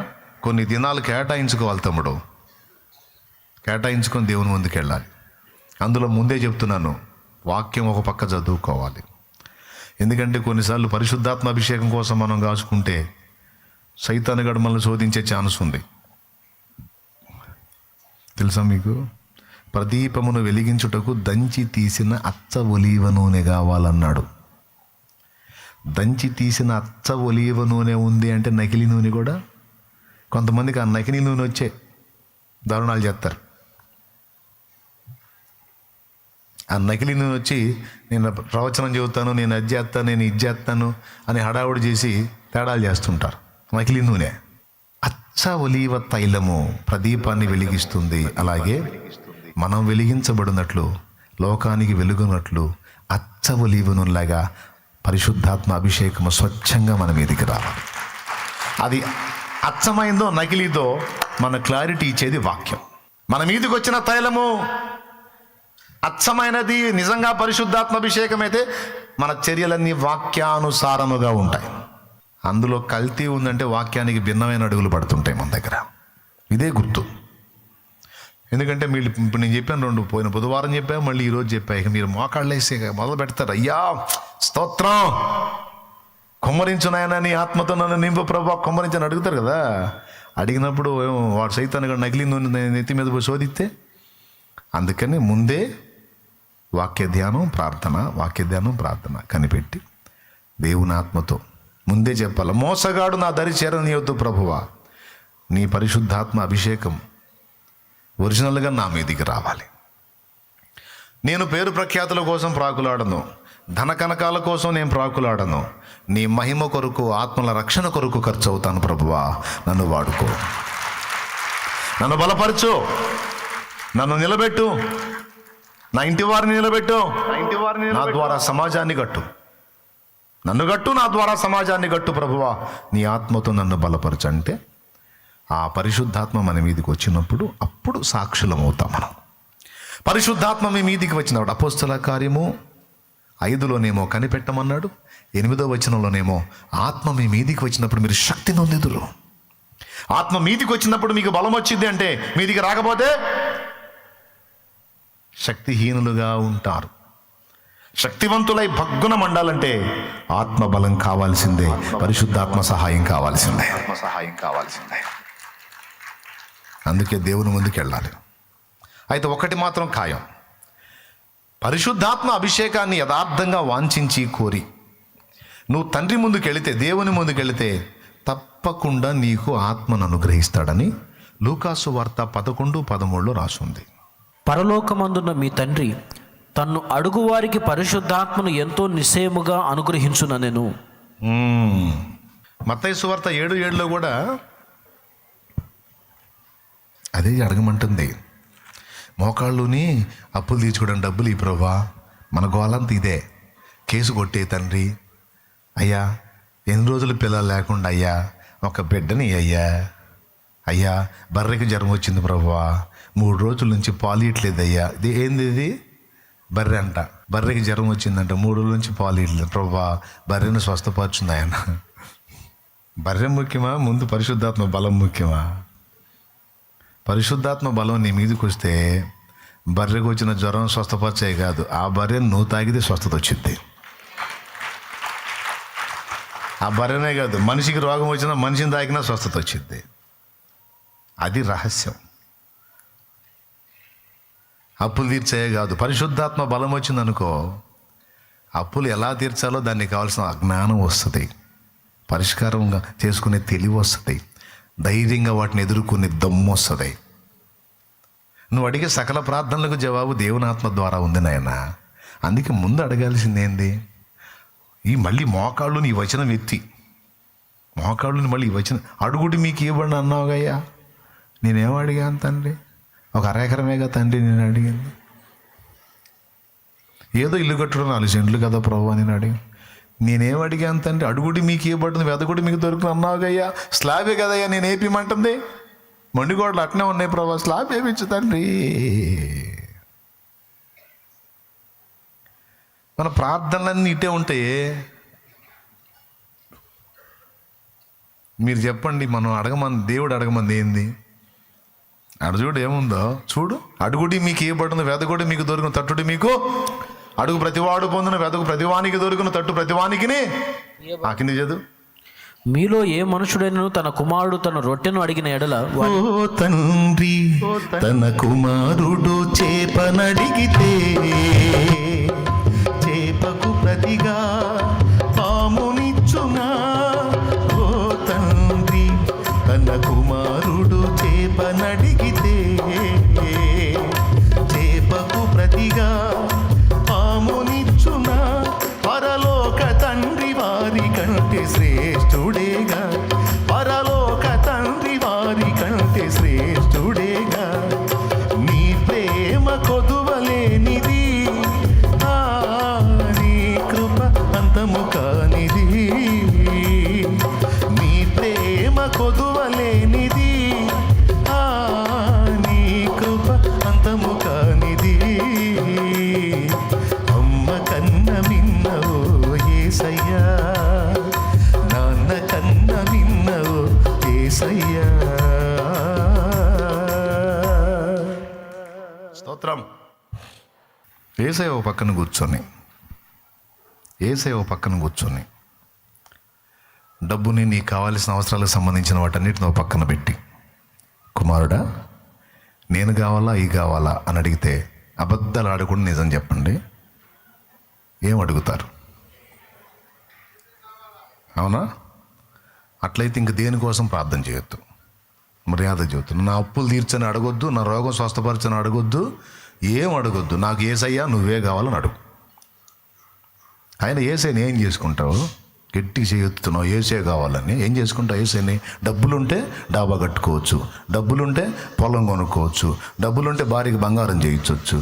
కొన్ని దినాలు కేటాయించుకోవాలి తమ్ముడు, కేటాయించుకొని దేవుని ముందుకు వెళ్ళాలి. అందులో ముందే చెప్తున్నాను, వాక్యం ఒక పక్క చదువుకోవాలి. ఎందుకంటే కొన్నిసార్లు పరిశుద్ధాత్మ అభిషేకం కోసం మనం కాచుకుంటే సైతానుగాడు మనల్ని శోధించే ఛాన్స్ ఉంది. తెలుసా మీకు? ప్రదీపమును వెలిగించుటకు దంచి తీసిన అచ్చ ఒలీవ నూనె కావాలన్నాడు. దంచి తీసిన అచ్చ ఒలీవ నూనె ఉంది అంటే నకిలీ నూనె కూడా. కొంతమందికి ఆ నకిలీ నూనె వచ్చే దారుణాలు చేస్తారు. ఆ నకిలీ నూనె వచ్చి నేను ప్రవచనం చెబుతాను, నేను అది చేస్తాను, నేను ఇది చేస్తాను అని హడావుడి చేసి తేడాలు చేస్తుంటారు. నకిలీ నూనె. అచ్చ ఒలీవ తైలము ప్రదీపాన్ని వెలిగిస్తుంది. అలాగే మనం వెలిగించబడినట్లు, లోకానికి వెలుగునట్లు అచ్చ ఒలీవ నూనెలాగా పరిశుద్ధాత్మ అభిషేకము స్వచ్ఛంగా మన మీదకి రావాలి. అది అచ్చమైందో నకిలీదో మన క్లారిటీ ఇచ్చేది వాక్యం. మన మీదకి వచ్చిన తైలము అచ్చమైనది, నిజంగా పరిశుద్ధాత్మ అభిషేకం అయితే మన చర్యలన్నీ వాక్యానుసారముగా ఉంటాయి. అందులో కల్తీ ఉందంటే వాక్యానికి భిన్నమైన అడుగులు పడుతుంటాయి మన దగ్గర. ఇదే గుర్తు. ఎందుకంటే మీరు ఇప్పుడు నేను చెప్పాను, పోయిన బుధవారం చెప్పా, మళ్ళీ ఈరోజు చెప్పా. ఇక మీరు మోకాళ్ళు వేసి మొదలు పెడతారు, అయ్యా స్తోత్రం, కుమ్మరించు నాయన నీ ఆత్మతో నన్ను నింపు ప్రభా, కుమ్మరించని అడుగుతారు కదా. అడిగినప్పుడు వాడు సైతాన్ని నకిలీ నూనె నెత్తి మీద పోయి శోధిస్తే, అందుకని ముందే వాక్య ధ్యానం ప్రార్థన కనిపెట్టి దేవుని ఆత్మతో ముందే చెప్పాలి. మోసగాడు నా దరి చేరనీయొద్దు ప్రభువా, నీ పరిశుద్ధాత్మ అభిషేకం ఒరిజినల్గా నా మీదికి రావాలి. నేను పేరు ప్రఖ్యాతుల కోసం ప్రాకులాడను, ధన కనకాల కోసం నేను ప్రాకులాడను. నీ మహిమ కొరకు, ఆత్మల రక్షణ కొరకు ఖర్చు అవుతాను ప్రభువా. నన్ను వాడుకో, నన్ను బలపరచు, నన్ను నిలబెట్టు, నా ఇంటి వారిని నిలబెట్టు, నా ద్వారా సమాజాన్ని గట్టు, నన్ను గట్టు, నా ద్వారా సమాజాన్ని గట్టు ప్రభువా. నీ ఆత్మతో నన్ను బలపరచు అంటే ఆ పరిశుద్ధాత్మ మన మీదికి వచ్చినప్పుడు అప్పుడు సాక్షులం అవుతాం మనం. పరిశుద్ధాత్మ మీ మీదికి వచ్చినప్పుడు అపోస్తల కార్యము 5లోనేమో కనిపెట్టమన్నాడు, 8వ వచనంలోనేమో ఆత్మ మీ మీదికి వచ్చినప్పుడు మీరు శక్తి నొందెదురు. ఆత్మ మీదికి వచ్చినప్పుడు మీకు బలం వచ్చింది అంటే, మీదికి రాకపోతే శక్తిహీనులుగా ఉంటారు. శక్తివంతులై భగ్గున మండాలంటే ఆత్మ బలం కావాల్సిందే, పరిశుద్ధాత్మ సహాయం కావాల్సిందే. అందుకే దేవుని ముందుకు వెళ్ళాలి. అయితే ఒకటి మాత్రం ఖాయం, పరిశుద్ధాత్మ అభిషేకాన్ని యథార్థంగా వాంఛించి కోరి నువ్వు తండ్రి ముందుకు వెళితే, దేవుని ముందుకు వెళితే తప్పకుండా నీకు ఆత్మను అనుగ్రహిస్తాడని లూకాసు వార్త 11:13 రాసుంది.
పరలోకమందున్న మీ తండ్రి తన్ను అడుగువారికి పరిశుద్ధాత్మను ఎంతో నిశ్చయముగా అనుగ్రహించుననెను.
మత్తయి సువార్త 7:7 కూడా అదే అడగమంటుంది. మోకాళ్ళుని అప్పులు తీర్చుకోవడానికి డబ్బులు ఈ ప్రభా, మన గోలంతా ఇదే. కేసు కొట్టే తండ్రి, అయ్యా ఎన్ని రోజులు పిల్లలు లేకుండా అయ్యా ఒక బిడ్డని అయ్యా బర్రెకి జ్వరం వచ్చింది ప్రభువా, 3 రోజుల నుంచి పాలు ఇట్లేదు అయ్యా. ఇది ఏంది, ఇది బర్రె అంట, బర్రెకి జ్వరం వచ్చిందంట, 3 రోజుల నుంచి పాలు ఇట్లేదు ప్రభువా, బర్రెను స్వస్థపరుచుంది ఆయన. బర్రె ముఖ్యమా, ముందు పరిశుద్ధాత్మ బలం ముఖ్యమా? పరిశుద్ధాత్మ బలం నీ మీదకి వస్తే బర్రెకు వచ్చిన జ్వరం స్వస్థపరిచే కాదు, ఆ బర్రెను నువ్వు తాగితే స్వస్థత వచ్చింది. ఆ బర్రెనే కాదు, మనిషికి రోగం వచ్చినా మనిషిని తాగినా స్వస్థత వచ్చింది. అది రహస్యం. అప్పులు తీర్చే కాదు, పరిశుద్ధాత్మ బలం వచ్చిందనుకో, అప్పులు ఎలా తీర్చాలో దానికి కావాల్సిన అజ్ఞానం వస్తుంది, పరిష్కారంగా చేసుకునే తెలివి వస్తుంది, ధైర్యంగా వాటిని ఎదుర్కొనే దమ్ము వస్తుంది. నువ్వు అడిగే సకల ప్రార్థనలకు జవాబు దేవుని ఆత్మ ద్వారా ఉంది నాయన. అందుకే ముందు అడగాల్సిందేంది, మళ్ళీ మోకాళ్ళుని ఈ వచనం ఎత్తి, మోకాళ్ళుని మళ్ళీ ఈ వచనం అడుగుడి మీకు ఇవ్వండి అన్నావుగయ్యా. నేనేం అడిగాను తండ్రి? ఒక అరెకరమేగా తండ్రి నేను అడిగింది. ఏదో ఇల్లు కట్టడం 4 సెంట్లు కదా ప్రభు నేను అడిగాను. నేనేం అడిగాను తండ్రి? అడుగుడి మీకు ఇవ్వబడుతుంది, వెదగుడి మీకు దొరుకుతుంది అన్నావుగయ్యా. స్లాబే కదయ్యా నేను ఏపీమంటుంది, మండిగోడలు అట్నే ఉన్నాయి ప్రభా, స్లాబ్ వేయించు తండ్రి. మన ప్రార్థనలన్నీ ఇటే ఉంటాయి. మీరు చెప్పండి, మనం అడగమంది, దేవుడు అడగమంది ఏంది? అడుగుడు ఏముందో చూడు. అడుగుడి మీకు ఇవ్వబడుతుంది, వెదగుడి మీకు దొరుకును, తట్టుడి మీకు. అడుగు ప్రతివాడు పొందున, వెదగు ప్రతివానికి దొరుకును, తట్టు ప్రతివానికి. ఆ కింది చదువు.
మీలో ఏ మనుషుడైనను తన కుమారుడు తన రొట్టెను అడిగిన ఎడల,
ఓ తండ్రి తన కుమారుడు చేపనడిగితే చేపకు ప్రతిగా పామునిచ్చునా? ఓ తండ్రి తన కుమారుడు చేపనడిగితే చేపకు ప్రతిగా పామునిచ్చునా? పరలోక తండ్రి వారి కంటే శ్రేష్ఠుడేగా, పరలోక తండ్రి వారి కంటే శ్రేష్ఠుడేగా. నీ ప్రేమ కొదువలేనిది, నీ కృప అంతము కానిది. నీ ప్రేమ కొదువలేనిది, నీ కృప అంతము కానిది. అమ్మ కన్న మిన్నవో యేసయ్యా, నాన్న కన్న మిన్నవో యేసయ్యా. స్తోత్రం. యేసయ్య ఓ పక్కన కూర్చొని డబ్బుని నీకు కావాల్సిన అవసరాలకు సంబంధించిన వాటన్నిటిని ఒక పక్కన పెట్టి, కుమారుడా నేను కావాలా ఈ కావాలా అని అడిగితే అబద్ధాలు ఆడకుండా నిజం చెప్పండి. ఏం అడుగుతారు? అవునా? అట్లయితే ఇంక దేనికోసం ప్రార్థన చేయొద్దు, మర్యాద చేయొద్దు. నా అప్పులు తీర్చని అడగొద్దు, నా రోగం స్వస్థపరచని అడగొద్దు, ఏం అడగొద్దు. నాకు ఏసయ్యా నువ్వే కావాలని అడుగు. ఆయన ఏసైని ఏం చేసుకుంటావు? గట్టి చేయొత్తున్నావు ఏసే కావాలని ఏం చేసుకుంటావు? ఏసైని డబ్బులుంటే డాబా కట్టుకోవచ్చు, డబ్బులుంటే పొలం కొనుక్కోవచ్చు, డబ్బులుంటే భార్యకి బంగారం చేయించవచ్చు,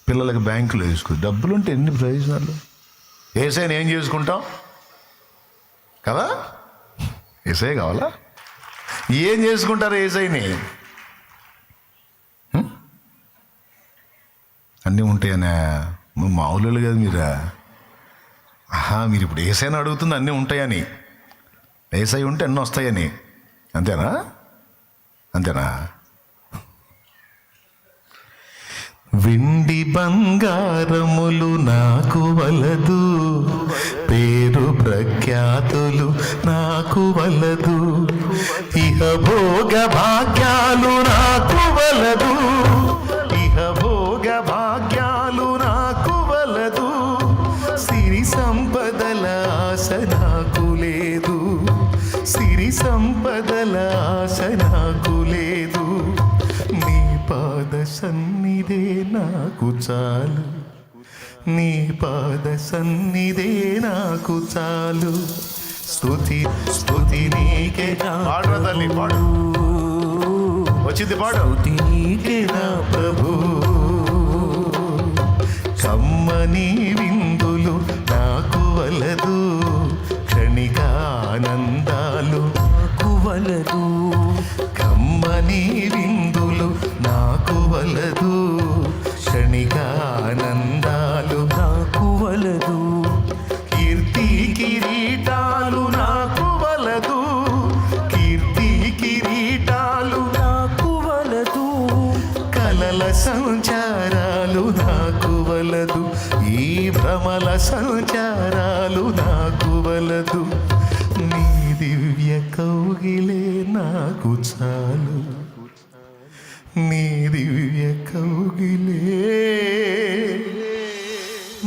పిల్లలకి బ్యాంకులో వేసుకోవచ్చు. డబ్బులుంటే ఎన్ని ప్రయోజనాలు. ఏసైని ఏం చేసుకుంటాం కదా? ఏసై కావాలా? ఏం చేసుకుంటారు ఏసైని? అన్నీ ఉంటాయనే మామూలు కదా మీరా? మీరు ఇప్పుడు ఏసైనా అడుగుతుంది అన్నీ ఉంటాయని, ఏసై ఉంటే అన్నీ వస్తాయని. అంతేనా? అంతేనా? వెండి బంగారములు నాకు వలదు, పేరు ప్రఖ్యాతులు నాకు వలదు, ఇహ భోగ భాగ్యాలు నాకు వలదు, ఇహ భోగ భాగ్యాలు నాకు వలదు, సిరి సంపదల ఆశ నాకు లేదు, సిరి సంపదల ఆశ నాకు లేదు, నీ పాద సన్నిధే నాకు చాలు, నీ పాద సన్నిధే నాకు చాలు. స్తుతి స్తుతి నీకే తల్లి, పాడు వచ్చింది, పాడు. స్తుతి నీకే నా ప్రభు, కమ్మని విందులు నాకు వలదు, క్షణికానందాలు నాకు వలదు, కమ్మని విందులు నాకు వలదు, క్షణికానందాలు నాకు వలదు, కీర్తి కిరీటాలు నాకు వలదు, కీర్తి కిరీటాలు నాకు వలదు, కలల సంచారాలు నాకు వలదు, ఈ భ్రమల సంచారాలు నాకు వలదు, నీ దివ్య కౌగిలే నాకు చాలు, నీ దివ్య కౌగిలే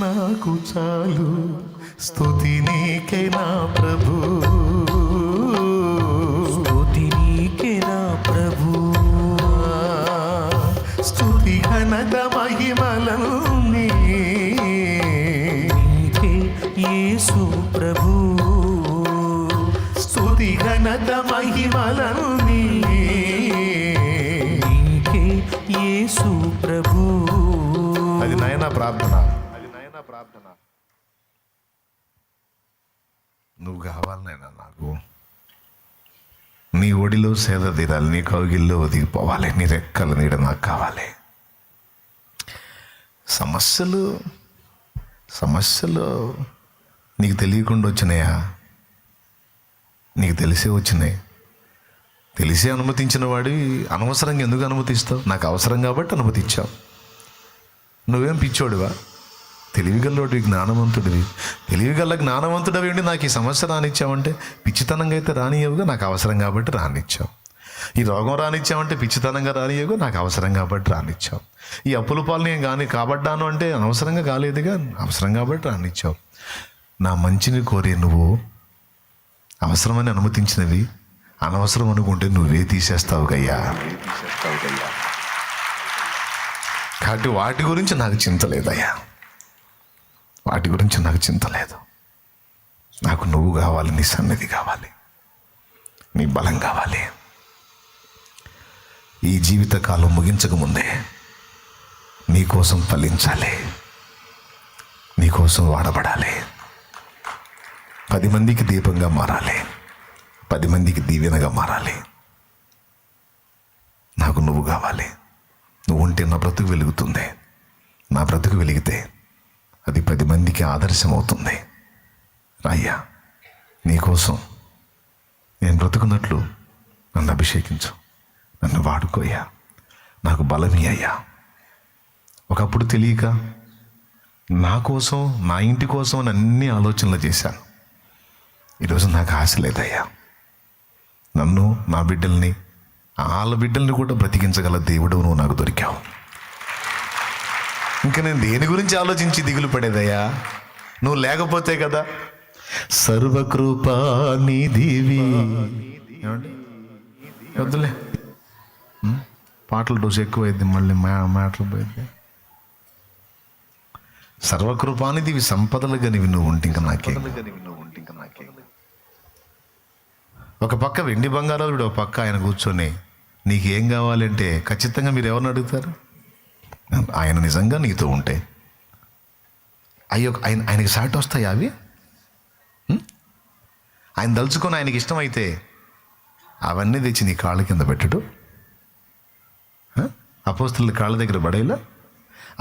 నాకు చాలు. స్తుతి నీకే నా ప్రభు, స్తుతి నీకే నా ప్రభు, స్తుతి ఘనత మహిమలన్నీ నీకే యేసు ప్రభు, స్తుతి ఘనత మహిమలన్నీ నీకే యేసు ప్రభు. అది నాయనా ప్రార్థన, అది నాయనా ప్రార్థన. నువ్వు కావాలి నాయనా నాకు, నీ ఒడిలో సేద తీరాలి, నీ కౌగిల్లో ఒదిగిపోవాలి, నీ రెక్కల నీడ నాకు కావాలి. సమస్యలు సమస్యలు నీకు తెలియకుండా వచ్చినాయా? నీకు తెలిసే వచ్చినాయి. తెలిసే అనుమతించిన వాడి అనవసరంగా ఎందుకు అనుమతిస్తావు? నాకు అవసరం కాబట్టి అనుమతించావు. నువ్వేం పిచ్చోడివా? తెలివిగల్లోడివి, జ్ఞానవంతుడివి. తెలివిగల్ల జ్ఞానవంతుడివి ఉండి నాకు ఈ సమస్య రానిచ్చావంటే పిచ్చితనంగా అయితే రానియవుగా, నాకు అవసరం కాబట్టి రానిచ్చావు. ఈ రోగం రానిచ్చావంటే పిచ్చితనంగా రానియవుగా, నాకు అవసరం కాబట్టి రానిచ్చావు. ఈ అప్పుల పాలు నేను కానీ కాబడ్డాను అంటే అనవసరంగా కాలేదుగా, అవసరం కాబట్టి రానిచ్చావు. నా మంచిని కోరే నువ్వు అవసరమని అనుమతించినవి అనవసరం అనుకుంటే నువ్వే తీసేస్తావు గయ్యా. కాబట్టి వాటి గురించి నాకు చింత లేదయ్యా, వాటి గురించి నాకు చింత లేదు. నాకు నువ్వు కావాలి, నీ సన్నిధి కావాలి, నీ బలం కావాలి. ఈ జీవితకాలం ముగించకముందే నీకోసం ఫలించాలి, నీకోసం వాడబడాలి, 10 మందికి దీపంగా మారాలి, 10 మందికి దీవెనగా మారాలి. నాకు నువ్వు కావాలి. నువ్వు ఉంటే నా బ్రతుకు వెలుగుతుంది. నా బ్రతుకు వెలిగితే అది 10 మందికి ఆదర్శం అవుతుంది. అయ్యా, నీకోసం నేను బ్రతుకున్నట్లు నన్ను అభిషేకించు, నన్ను వాడుకోయ్యా, నాకు బలమీ అయ్యా. ఒకప్పుడు తెలియక నా కోసం, నా ఇంటి కోసం అని అన్ని ఆలోచనలు చేశాను. ఈరోజు నాకు ఆశ లేదయ్యా, నన్ను, నా బిడ్డల్ని, వాళ్ళ బిడ్డల్ని కూడా బ్రతికించగల దేవుడు నువ్వు నాకు దొరికావు. ఇంకా నేను దేని గురించి ఆలోచించి దిగులు పడేదయ్యా, నువ్వు లేకపోతే కదా. సర్వకృపానిధివి. ఏమండి వద్దులే, పాటల డోసు ఎక్కువైంది, మళ్ళీ మ్యాటర్ పోయింది. సర్వకృపానిధివి, సంపదలుగా నువ్వు ఉంటే ఇంకా నాకే. ఒక పక్క వెండి బంగారాలు, ఒక పక్క ఆయన కూర్చొని నీకేం కావాలంటే ఖచ్చితంగా మీరు ఎవరిని అడుగుతారు? ఆయన నిజంగా నీతో ఉంటే అయ్యో ఆయనకి సాటి వస్తాయి అవి. ఆయన దలుచుకొని ఆయనకి ఇష్టమైతే అవన్నీ తెచ్చి నీ కాళ్ళ కింద పెట్టడు. అపోస్తలుల కాళ్ళ దగ్గర పడేలా,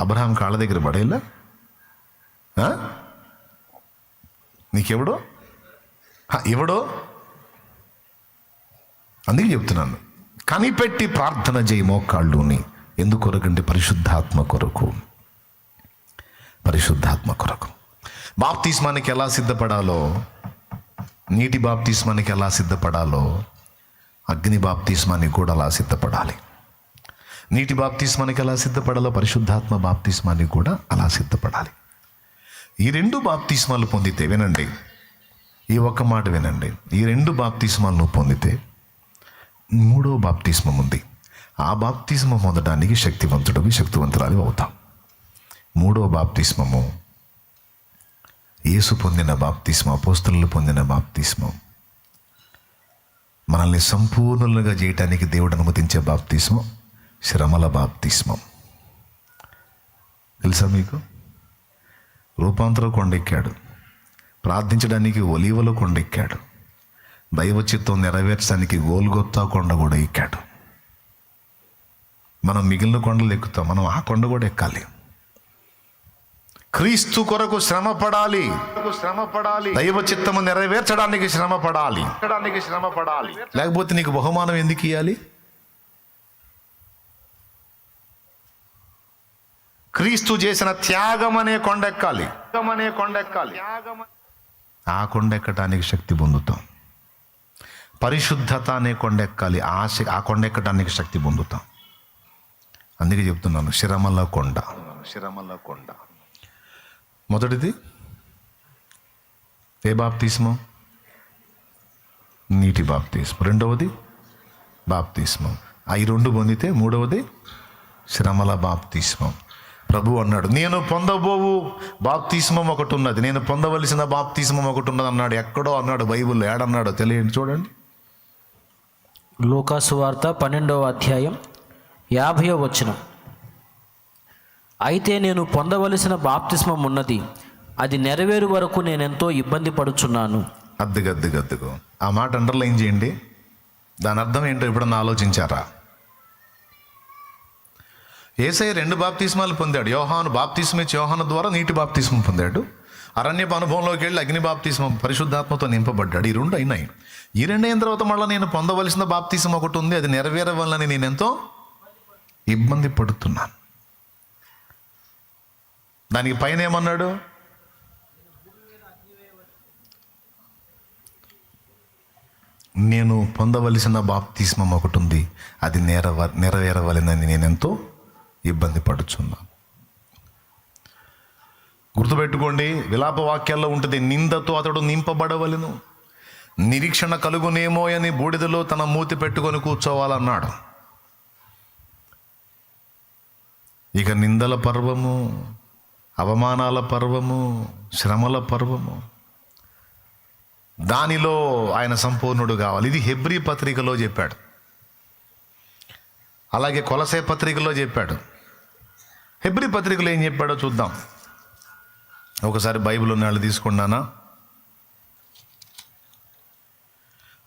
అబ్రహాం కాళ్ళ దగ్గర పడేలా. నీకెవడో ఎవడో. అందుకే చెప్తున్నాను, కనిపెట్టి ప్రార్థన చేయి మోకాళ్ళుని. ఎందుకొరకంటే పరిశుద్ధాత్మ కొరకు. పరిశుద్ధాత్మ కొరకు బాప్తిస్మానికి ఎలా సిద్ధపడాలో, నీటి బాప్తిస్మానికి ఎలా సిద్ధపడాలో, అగ్ని బాప్తిస్మానికి కూడా అలా సిద్ధపడాలి. నీటి బాప్తిస్మానికి ఎలా సిద్ధపడాలో, పరిశుద్ధాత్మ బాప్తిస్మానికి కూడా అలా సిద్ధపడాలి. ఈ రెండు బాప్తిస్మాలు పొందితే, వినండి, ఈ ఒక్క మాట వినండి, ఈ రెండు బాప్తిస్మాలు నువ్వు పొందితే మూడో బాప్తిస్మం ఉంది. ఆ బాప్తిస్మం పొందడానికి శక్తివంతురాలు అవుతాం. మూడో బాప్తిస్మము యేసు పొందిన బాప్తిస్మం, అపోస్తలులు పొందిన బాప్తిస్మం. మనల్ని సంపూర్ణులుగా చేయటానికి దేవుడు అనుమతించే బాప్తిస్మం శ్రమల బాప్తిస్మం. తెలుసా మీకు? రూపాంతర కొండెక్కాడు, ప్రార్థించడానికి ఒలీవల కొండెక్కాడు, దైవ చిత్తం నెరవేర్చడానికి గోల్గొత్తా కొండ కూడా ఎక్కాడు. మనం మిగిలిన కొండలు ఎక్కుతాం, మనం ఆ కొండ కూడా ఎక్కాలి. క్రీస్తు కొరకు శ్రమ పడాలి, దైవ చిత్తము నెరవేర్చడానికి శ్రమ పడాలి. లేకపోతే నీకు బహుమానం ఎందుకు ఇవ్వాలి? క్రీస్తు చేసిన త్యాగం అనే కొండెక్కాలి. ఆ కొండెక్కడానికి శక్తి పొందుతాం. పరిశుద్ధత అనే కొండెక్కాలి, ఆ కొండెక్కడానికి శక్తి పొందుతాం. అందుకే చెప్తున్నాను, శ్రమల కొండ. మొదటిది ఏ బాప్తిస్మం? నీటి బాప్తిస్మం. రెండవది బాప్తిస్మం. ఈ రెండు పొందితే మూడవది శ్రమల బాప్తిస్మం. ప్రభు అన్నాడు, నేను పొందబోవు బాప్తిస్మం ఒకటి ఉన్నది, నేను పొందవలసిన బాప్తిస్మం ఒకటి ఉన్నది అన్నాడు. ఎక్కడో అన్నాడు బైబిల్లో, ఏడన్నాడో తెలియండి, చూడండి.
లూకాసు వార్త 12వ అధ్యాయం 50వ వచనం. అయితే నేను పొందవలసిన బాప్తిస్మం ఉన్నది, అది నెరవేరు వరకు నేనెంతో ఇబ్బంది పడుచున్నాను.
అద్దుగో ఆ మాట అండర్లైన్ చేయండి. దాని అర్థం ఏంటో ఎప్పుడన్నా ఆలోచించారా? యేసయ్య రెండు బాప్తిస్మాలు పొందాడు. యోహాను బాప్తిస్మ ఇచ్చి యోహాను ద్వారా నీటి బాప్తిస్మం పొందాడు. అరణ్యపు అనుభవంలోకి వెళ్ళి అగ్ని బాప్తిస్మం, పరిశుద్ధాత్మతో నింపబడ్డాడు. ఈ రెండు అయినాయి. ఈ రెండు అయిన తర్వాత మళ్ళీ నేను పొందవలసిన బాప్తిస్మం ఒకటి ఉంది, అది నెరవేరవాలని నేను ఎంతో ఇబ్బంది పడుతున్నాను. దానికి పైన ఏమన్నాడు? నేను పొందవలసిన బాప్తిస్మం ఒకటి ఉంది, అది నెరవేరవలనని నేనెంతో ఇబ్బంది పడుచున్నాను. గుర్తుపెట్టుకోండి, విలాప వాక్యాల్లో ఉంటుంది, నిందతో అతడు నింపబడవలెను, నిరీక్షణ కలుగునేమో అని బూడిదలో తన మూతి పెట్టుకొని కూర్చోవాలన్నాడు. ఇక నిందల పర్వము, అవమానాల పర్వము, శ్రమల పర్వము, దానిలో ఆయన సంపూర్ణుడు కావాలి. ఇది హెబ్రీ పత్రికలో చెప్పాడు, అలాగే కొలసే పత్రికలో చెప్పాడు. హెబ్రీ పత్రికలో ఏం చెప్పాడో చూద్దాం. ఒకసారి బైబిల్ ఉన్న వాళ్ళు తీసుకున్నానా?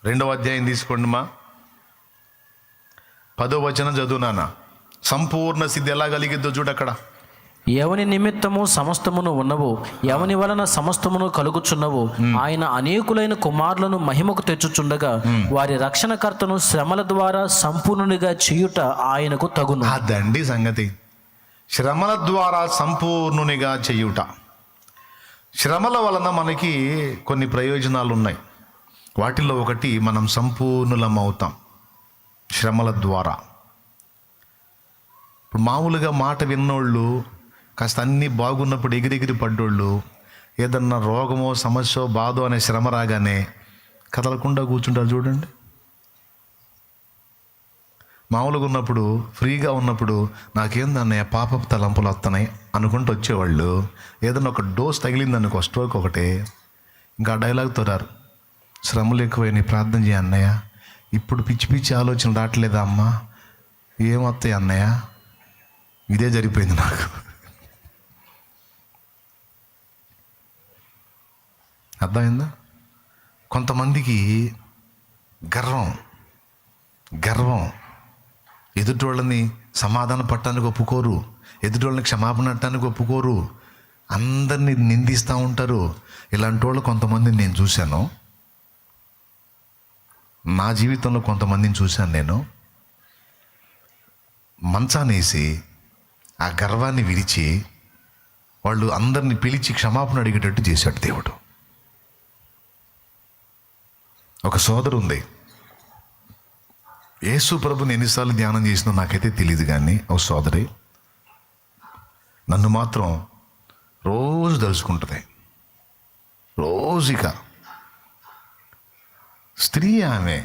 2వ అధ్యాయం తీసుకోండి మా, 10వ వచనం చదువునానా. సంపూర్ణ సిద్ధి ఎలా కలిగిద్దో చూడక్కడ.
ఎవని నిమిత్తము సమస్తమును ఉన్నవు, ఎవని వలన సమస్తమును కలుగుచున్నవు, ఆయన అనేకులైన కుమారులను మహిమకు తెచ్చుచుండగా వారి రక్షణకర్తను శ్రమల ద్వారా సంపూర్ణునిగా చేయుట ఆయనకు తగును.
అదండి సంగతి. శ్రమల ద్వారా సంపూర్ణునిగా చేయుట. శ్రమల వలన మనకి కొన్ని ప్రయోజనాలు ఉన్నాయి. వాటిల్లో ఒకటి మనం సంపూర్ణులం అవుతాం శ్రమల ద్వారా. ఇప్పుడు మామూలుగా మాట విన్నోళ్ళు, కాస్త అన్నీ బాగున్నప్పుడు ఎగిరెగిరి పడ్డోళ్ళు, ఏదన్నా రోగమో సమస్యో బాధో అనే శ్రమ రాగానే కదలకుండా కూర్చుంటారు చూడండి. మామూలుగా ఉన్నప్పుడు, ఫ్రీగా ఉన్నప్పుడు నాకేందన్నయ్య పాపపు తలంపులు వస్తున్నాయి అనుకుంటూ వచ్చేవాళ్ళు, ఏదన్నా ఒక డోస్ తగిలిందనుకో, స్ట్రోక్ ఒకటే, ఇంకా డైలాగ్తో రారు. శ్రమలు ఎక్కువైనాయి, ప్రార్థన చేయ అన్నయ్య. ఇప్పుడు పిచ్చి పిచ్చి ఆలోచనలు రావట్లేదా అమ్మా? ఏమొస్తాయి అన్నయ్య? ఇదే జరిగిపోయింది నాకు. అర్థమైందా? కొంతమందికి గర్వం ఎదుటోళ్ళని సమాధాన పట్టడానికి ఒప్పుకోరు, ఎదుటోళ్ళని క్షమాపణ అట్టడానికి ఒప్పుకోరు, అందరినీ నిందిస్తూ ఉంటారు. ఇలాంటి వాళ్ళు కొంతమందిని నేను చూశాను, నా జీవితంలో కొంతమందిని చూశాను. నేను మంచానేసి ఆ గర్వాన్ని విరిచి వాళ్ళు అందరినీ పిలిచి క్షమాపణ అడిగేటట్టు చేశాడు దేవుడు. ఒక సోదరు ఉంది, యేసు ప్రభుని ఎన్నిసార్లు ధ్యానం చేసినా నాకైతే తెలియదు, కానీ ఒక సోదరి నన్ను మాత్రం రోజు తలుచుకుంటుంది. రోజుగా స్త్రీ ఆమె,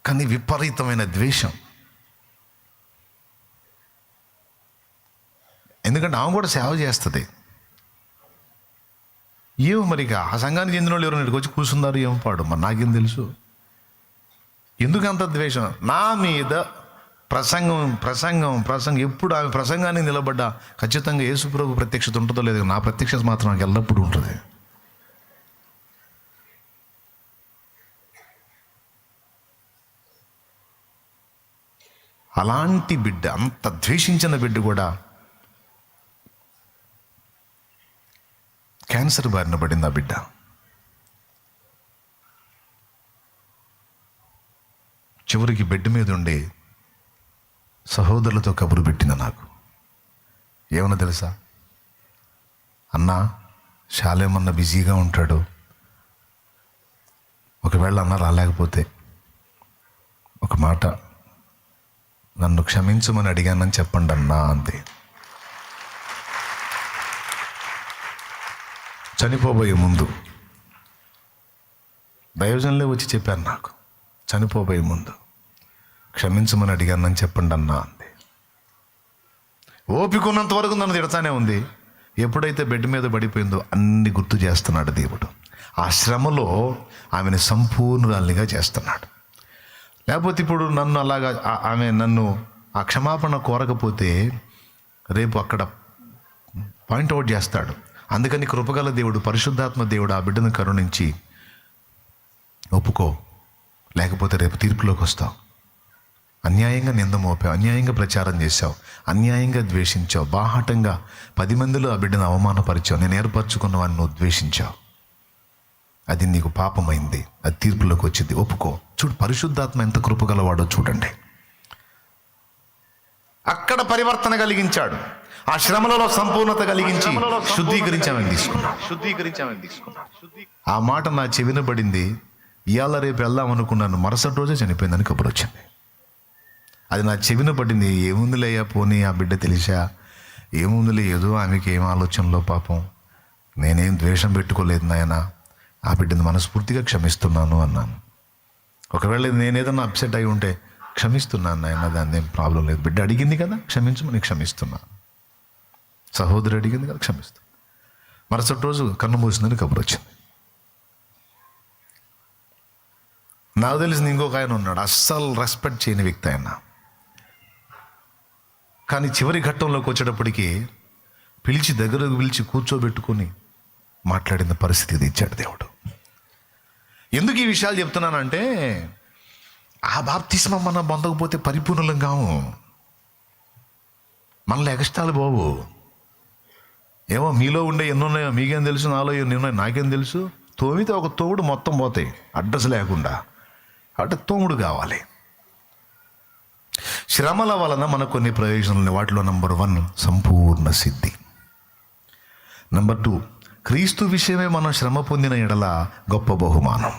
కానీ విపరీతమైన ద్వేషం. ఎందుకంటే ఆమె కూడా సేవ చేస్తుంది. ఏమో మరి ఆ సంఘానికి చెందిన వాళ్ళు ఎవరైనా ఇక్కడికి వచ్చి కూర్చున్నారు, ఏమో పాడు, మరి నాకేం తెలుసు. ఎందుకు అంత ద్వేషం నా మీద? ప్రసంగం ఎప్పుడు ఆమె ప్రసంగానికి నిలబడ్డా ఖచ్చితంగా యేసు ప్రభు ప్రత్యక్షత ఉంటుందో లేదు, నా ప్రత్యక్షత మాత్రం నాకు ఎల్లప్పుడూ ఉంటుంది. అలాంటి బిడ్డ, అంత ద్వేషించిన బిడ్డ కూడా క్యాన్సర్ బారిన పడింది. ఆ బిడ్డ చివరికి బెడ్ మీద ఉండి సహోదరులతో కబురు పెట్టింది నాకు. ఏమన్నా తెలుసా? అన్నా, శాలేమన్నా బిజీగా ఉంటాడు, ఒకవేళ అన్న రాలేకపోతే ఒక మాట, నన్ను క్షమించమని అడిగానని చెప్పండి అన్నా అంతే. చనిపోబోయే ముందు దైవజనులే వచ్చి చెప్పాను నాకు, చనిపోబోయే ముందు క్షమించమని అడిగానని చెప్పండి అన్నా అంది. ఓపిక ఉన్నంత వరకు నన్ను తిడతానే ఉంది. ఎప్పుడైతే బెడ్ మీద పడిపోయిందో అన్ని గుర్తు చేస్తున్నాడు దేవుడు. ఆ శ్రమలో ఆమెను సంపూర్ణురాలిగా చేస్తున్నాడు. లేకపోతే ఇప్పుడు నన్ను అలాగా ఆమె నన్ను ఆ క్షమాపణ కోరకపోతే రేపు అక్కడ పాయింట్అవుట్ చేస్తాడు. అందుకని కృపగల దేవుడు, పరిశుద్ధాత్మ దేవుడు ఆ బిడ్డను కరుణించి, ఒప్పుకో, లేకపోతే రేపు తీర్పులోకి వస్తావు, అన్యాయంగా నింద మోపావు, అన్యాయంగా ప్రచారం చేశావు, అన్యాయంగా ద్వేషించావు, బాహాటంగా 10 మందిలో ఆ బిడ్డను అవమానపరిచావు, నేను ఏర్పరచుకున్న వాడిని నువ్వు ద్వేషించావు, అది నీకు పాపమైంది, అది తీర్పులోకి వచ్చింది, ఒప్పుకో. చూడు పరిశుద్ధాత్మ ఎంత కృపగలవాడో చూడండి. అక్కడ పరివర్తన కలిగించాడు, ఆ శ్రమలలో సంపూర్ణత కలిగించి శుద్ధీకరించామని తీసుకున్నాడు. ఆ మాట నా చెవిన పడింది. ఇవాళ రేపు వెళ్దాం అనుకున్నాను, మరుసటి రోజే చనిపోయిందని కబురు వచ్చింది. అది నా చెవిన పడింది. ఏముందిలే అయ్యా, పోనీ ఆ బిడ్డ తెలిసా, ఏముందిలే, ఏదో ఆమెకి ఏం ఆలోచనలో పాపం, నేనేం ద్వేషం పెట్టుకోలేదు నాయన, ఆ బిడ్డను మనస్ఫూర్తిగా క్షమిస్తున్నాను అన్నాను. ఒకవేళ నేనేదన్నా అప్సెట్ అయి ఉంటే క్షమిస్తున్నాను నాయన, దాన్ని ఏం ప్రాబ్లం లేదు, బిడ్డ అడిగింది కదా క్షమించమని క్షమిస్తున్నాను, సహోదరు అడిగింది కదా క్షమిస్తాను. మరుసటి రోజు కన్ను మూసిందని కబురు వచ్చింది. నాకు తెలిసిన ఇంకొక ఆయన ఉన్నాడు, అస్సలు రెస్పెక్ట్ చేయని వ్యక్తి ఆయన. కానీ చివరి ఘట్టంలోకి వచ్చేటప్పటికి దగ్గరకు పిలిచి కూర్చోబెట్టుకొని మాట్లాడిన పరిస్థితి ఇచ్చాడు దేవుడు. ఎందుకు ఈ విషయాలు చెప్తున్నానంటే, ఆ బాప్తిస్మం మనం పొందకపోతే పరిపూర్ణం కాము, మనలో ఎగస్టాలు బాబు. ఏమో మీలో ఉండే ఎన్నున్నాయో మీకేం తెలుసు, నాలో ఎన్ని ఉన్నాయో నాకేం తెలుసు. తోమితే ఒక తోముడు మొత్తం పోతాయి, అడ్రస్ లేకుండా. అంటే తోముడు కావాలి. శ్రమల వలన మనకు కొన్ని ప్రయోజనాలు. వాటిలో నంబర్ 1 సంపూర్ణ సిద్ధి. నంబర్ 2 క్రీస్తు విషయమే మనం శ్రమ పొందిన ఎడల గొప్ప బహుమానం.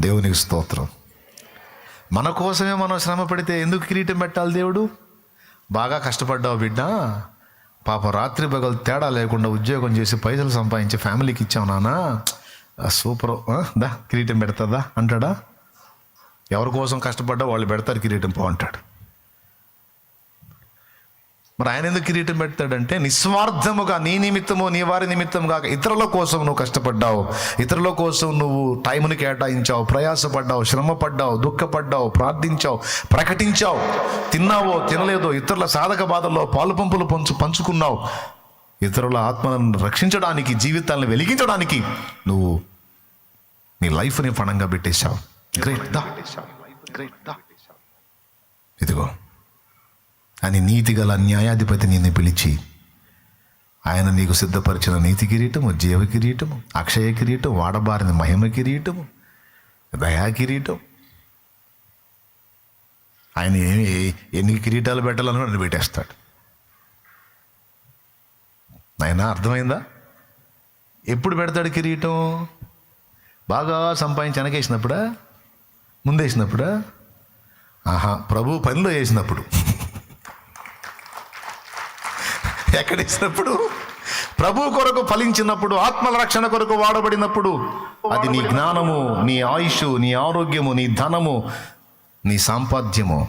దేవునికి స్తోత్రం. మన కోసమే మనం శ్రమ పడితే ఎందుకు కిరీటం పెట్టాలి దేవుడు? బాగా కష్టపడ్డావు బిడ్డ, పాప రాత్రి పగలు తేడా లేకుండా ఉద్యోగం చేసి పైసలు సంపాదించి ఫ్యామిలీకి ఇచ్చావు నాన్న, సూపర్, దా కిరీటం పెడతాదా అంటాడా? ఎవరి కోసం కష్టపడ్డా వాళ్ళు పెడతారు కిరీటం పో అంటాడు. మరి ఆయన ఎందుకు కిరీటం పెడతాడంటే, నిస్వార్థముగా నీ నిమిత్తము నీ వారి నిమిత్తం కాక ఇతరుల కోసం నువ్వు కష్టపడ్డావు, ఇతరుల కోసం నువ్వు టైంని కేటాయించావు, ప్రయాసపడ్డావు, శ్రమపడ్డావు, దుఃఖపడ్డావు, ప్రార్థించావు, ప్రకటించావు, తిన్నావో తినలేదో ఇతరుల సాధక బాధల్లో పాలు పంపులు పంచుకున్నావు, ఇతరుల ఆత్మలను రక్షించడానికి, జీవితాలను వెలిగించడానికి నువ్వు నీ లైఫ్ని పణంగా పెట్టేశావు. గ్రేట్ దా, ఇదిగో అని నీతిగల న్యాయాధిపతి నిన్ను పిలిచి ఆయన నీకు సిద్ధపరిచిన నీతి కిరీటము, జీవ కిరీటము, అక్షయ కిరీటం, వాడబారిన మహిమ కిరీటము, దయా కిరీటం, ఆయన ఎన్ని కిరీటాలు పెట్టాలని నన్ను పెట్టేస్తాడు. ఆయన అర్థమైందా? ఎప్పుడు పెడతాడు కిరీటం? బాగా సంపాదించి వెనకేసినప్పుడా, ముందేసినప్పుడా? ప్రభు పనిలో వేసినప్పుడు. ఎక్కడేసినప్పుడు? ప్రభు కొరకు ఫలించినప్పుడు, ఆత్మల రక్షణ కొరకు వాడబడినప్పుడు. అది నీ జ్ఞానము, నీ ఆయుష్, నీ ఆరోగ్యము, నీ ధనము, నీ సాంపాద్యము.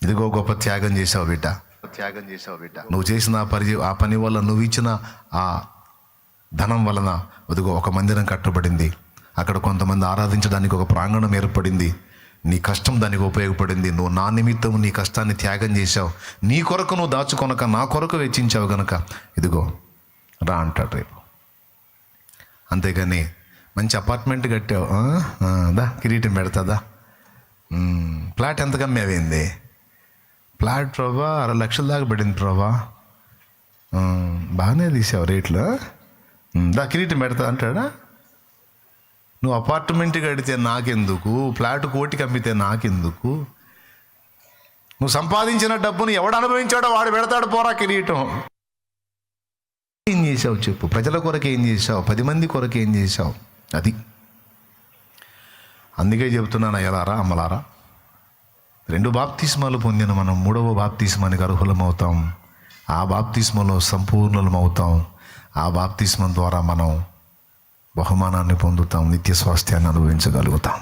ఇదిగో గొప్ప త్యాగం చేసావు బిడ్డ. నువ్వు చేసిన ఆ పని వల్ల, నువ్వు ఇచ్చిన ఆ ధనం వలన ఇదిగో ఒక మందిరం కట్టబడింది, అక్కడ కొంతమంది ఆరాధించడానికి ఒక ప్రాంగణం ఏర్పడింది. నీ కష్టం దానికి ఉపయోగపడింది. నువ్వు నా నిమిత్తం నీ కష్టాన్ని త్యాగం చేశావు. నీ కొరకు నువ్వు దాచుకొనక నా కొరకు వెచ్చించావు గనక ఇదిగో రా అంటాడు రేపు. అంతేగాని మంచి అపార్ట్మెంట్ కట్టావు, దా కిరీటం పెడతాదా? ఫ్లాట్ ఎంత కమ్మేవేంది? ఫ్లాట్ ప్రభా 6 లక్షల దాకా పడింది ప్రభా, బాగానే తీసావు రేట్లు, దా కిరీటం పెడతా అంటాడా? నువ్వు అపార్ట్మెంట్ కడితే నాకెందుకు, ఫ్లాట్ 1 కోటికి అమ్మితే నాకెందుకు? నువ్వు సంపాదించిన డబ్బును ఎవడు అనుభవించాడో వాడు పెడతాడు పోరా కిరీటం. ఏం చేసావు చెప్పు? ప్రజల కొరకు ఏం చేసావు? 10 మంది కొరకు ఏం చేసావు? అది అందుకే చెబుతున్నాను అయ్యలారా, అమ్మలారా, 2 బాప్తిస్మాలు పొందిన మనం 3వ బాప్తిస్మానికి అర్హులం అవుతాం. ఆ బాప్తిస్మలో సంపూర్ణులం అవుతాం. ఆ బాప్తిస్మం ద్వారా మనం బహుమానాన్ని పొందుతాం, నిత్య స్వాస్థ్యాన్ని అనుభవించగలుగుతాం,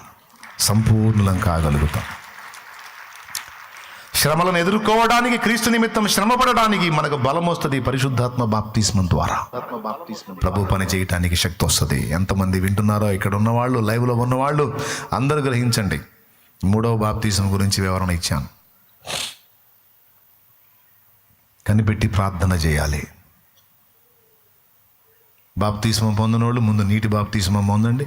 సంపూర్ణులం కాగలుగుతాం. శ్రమలను ఎదుర్కోవడానికి, క్రీస్తు నిమిత్తం శ్రమపడడానికి మనకు బలం వస్తుంది పరిశుద్ధాత్మ బాప్తిస్మం ద్వారా. ప్రభు పని చేయటానికి శక్తి వస్తుంది. ఎంతమంది వింటున్నారో, ఇక్కడ ఉన్నవాళ్ళు, లైవ్లో ఉన్నవాళ్ళు అందరూ గ్రహించండి. 3వ బాప్తిస్మం గురించి వివరణ ఇచ్చాను. కనిపెట్టి ప్రార్థన చేయాలి. బాప్తిస్మం పొందినోళ్ళు ముందు నీటి బాప్తిస్మం పొందండి.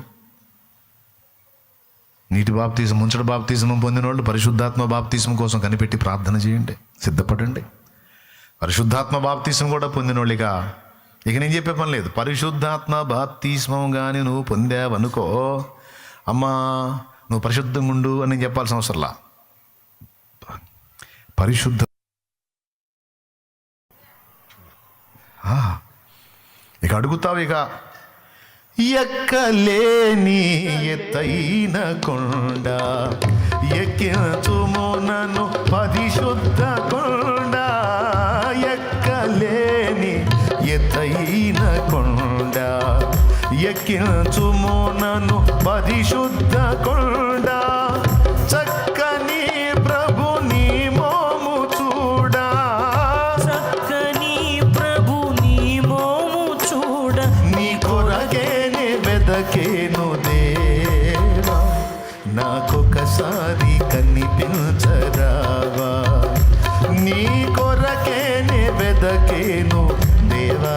నీటి బాప్తిస్మం, ముంచడ బాప్తిస్మం పొందినోళ్ళు పరిశుద్ధాత్మ బాప్తిస్మం కోసం కనిపెట్టి ప్రార్థన చేయండి, సిద్ధపడండి. పరిశుద్ధాత్మ బాప్తిస్మం కూడా పొందినోళ్ళు ఇక నేను చెప్పే పని లేదు. పరిశుద్ధాత్మ బాప్తిస్మం కానీ నువ్వు పొందావనుకో, అమ్మా నువ్వు పరిశుద్ధంగా ఉండు అని నేను చెప్పాల్సిన అవసరంలా. పరిశుద్ధ ఇక అడుగుతావు, ఇక ఎక్కలేని ఎత్తైన కొండ ఎక్కించుము నన్ను పరిశుద్ధ కొండ, ఎక్కలేని ఎత్తైన కొండ ఎక్కించుము నన్ను పరిశుద్ధ కొండ, చక్కని ప్రభు నీ మోము చూడా,
చక్కని ప్రభు నీ మోము చూడ,
నీ కొరకేనే వెదకేను దేవా, నాకొకసారి కనిపించరావా, నీ కొరకేనే వెదకేను దేవా,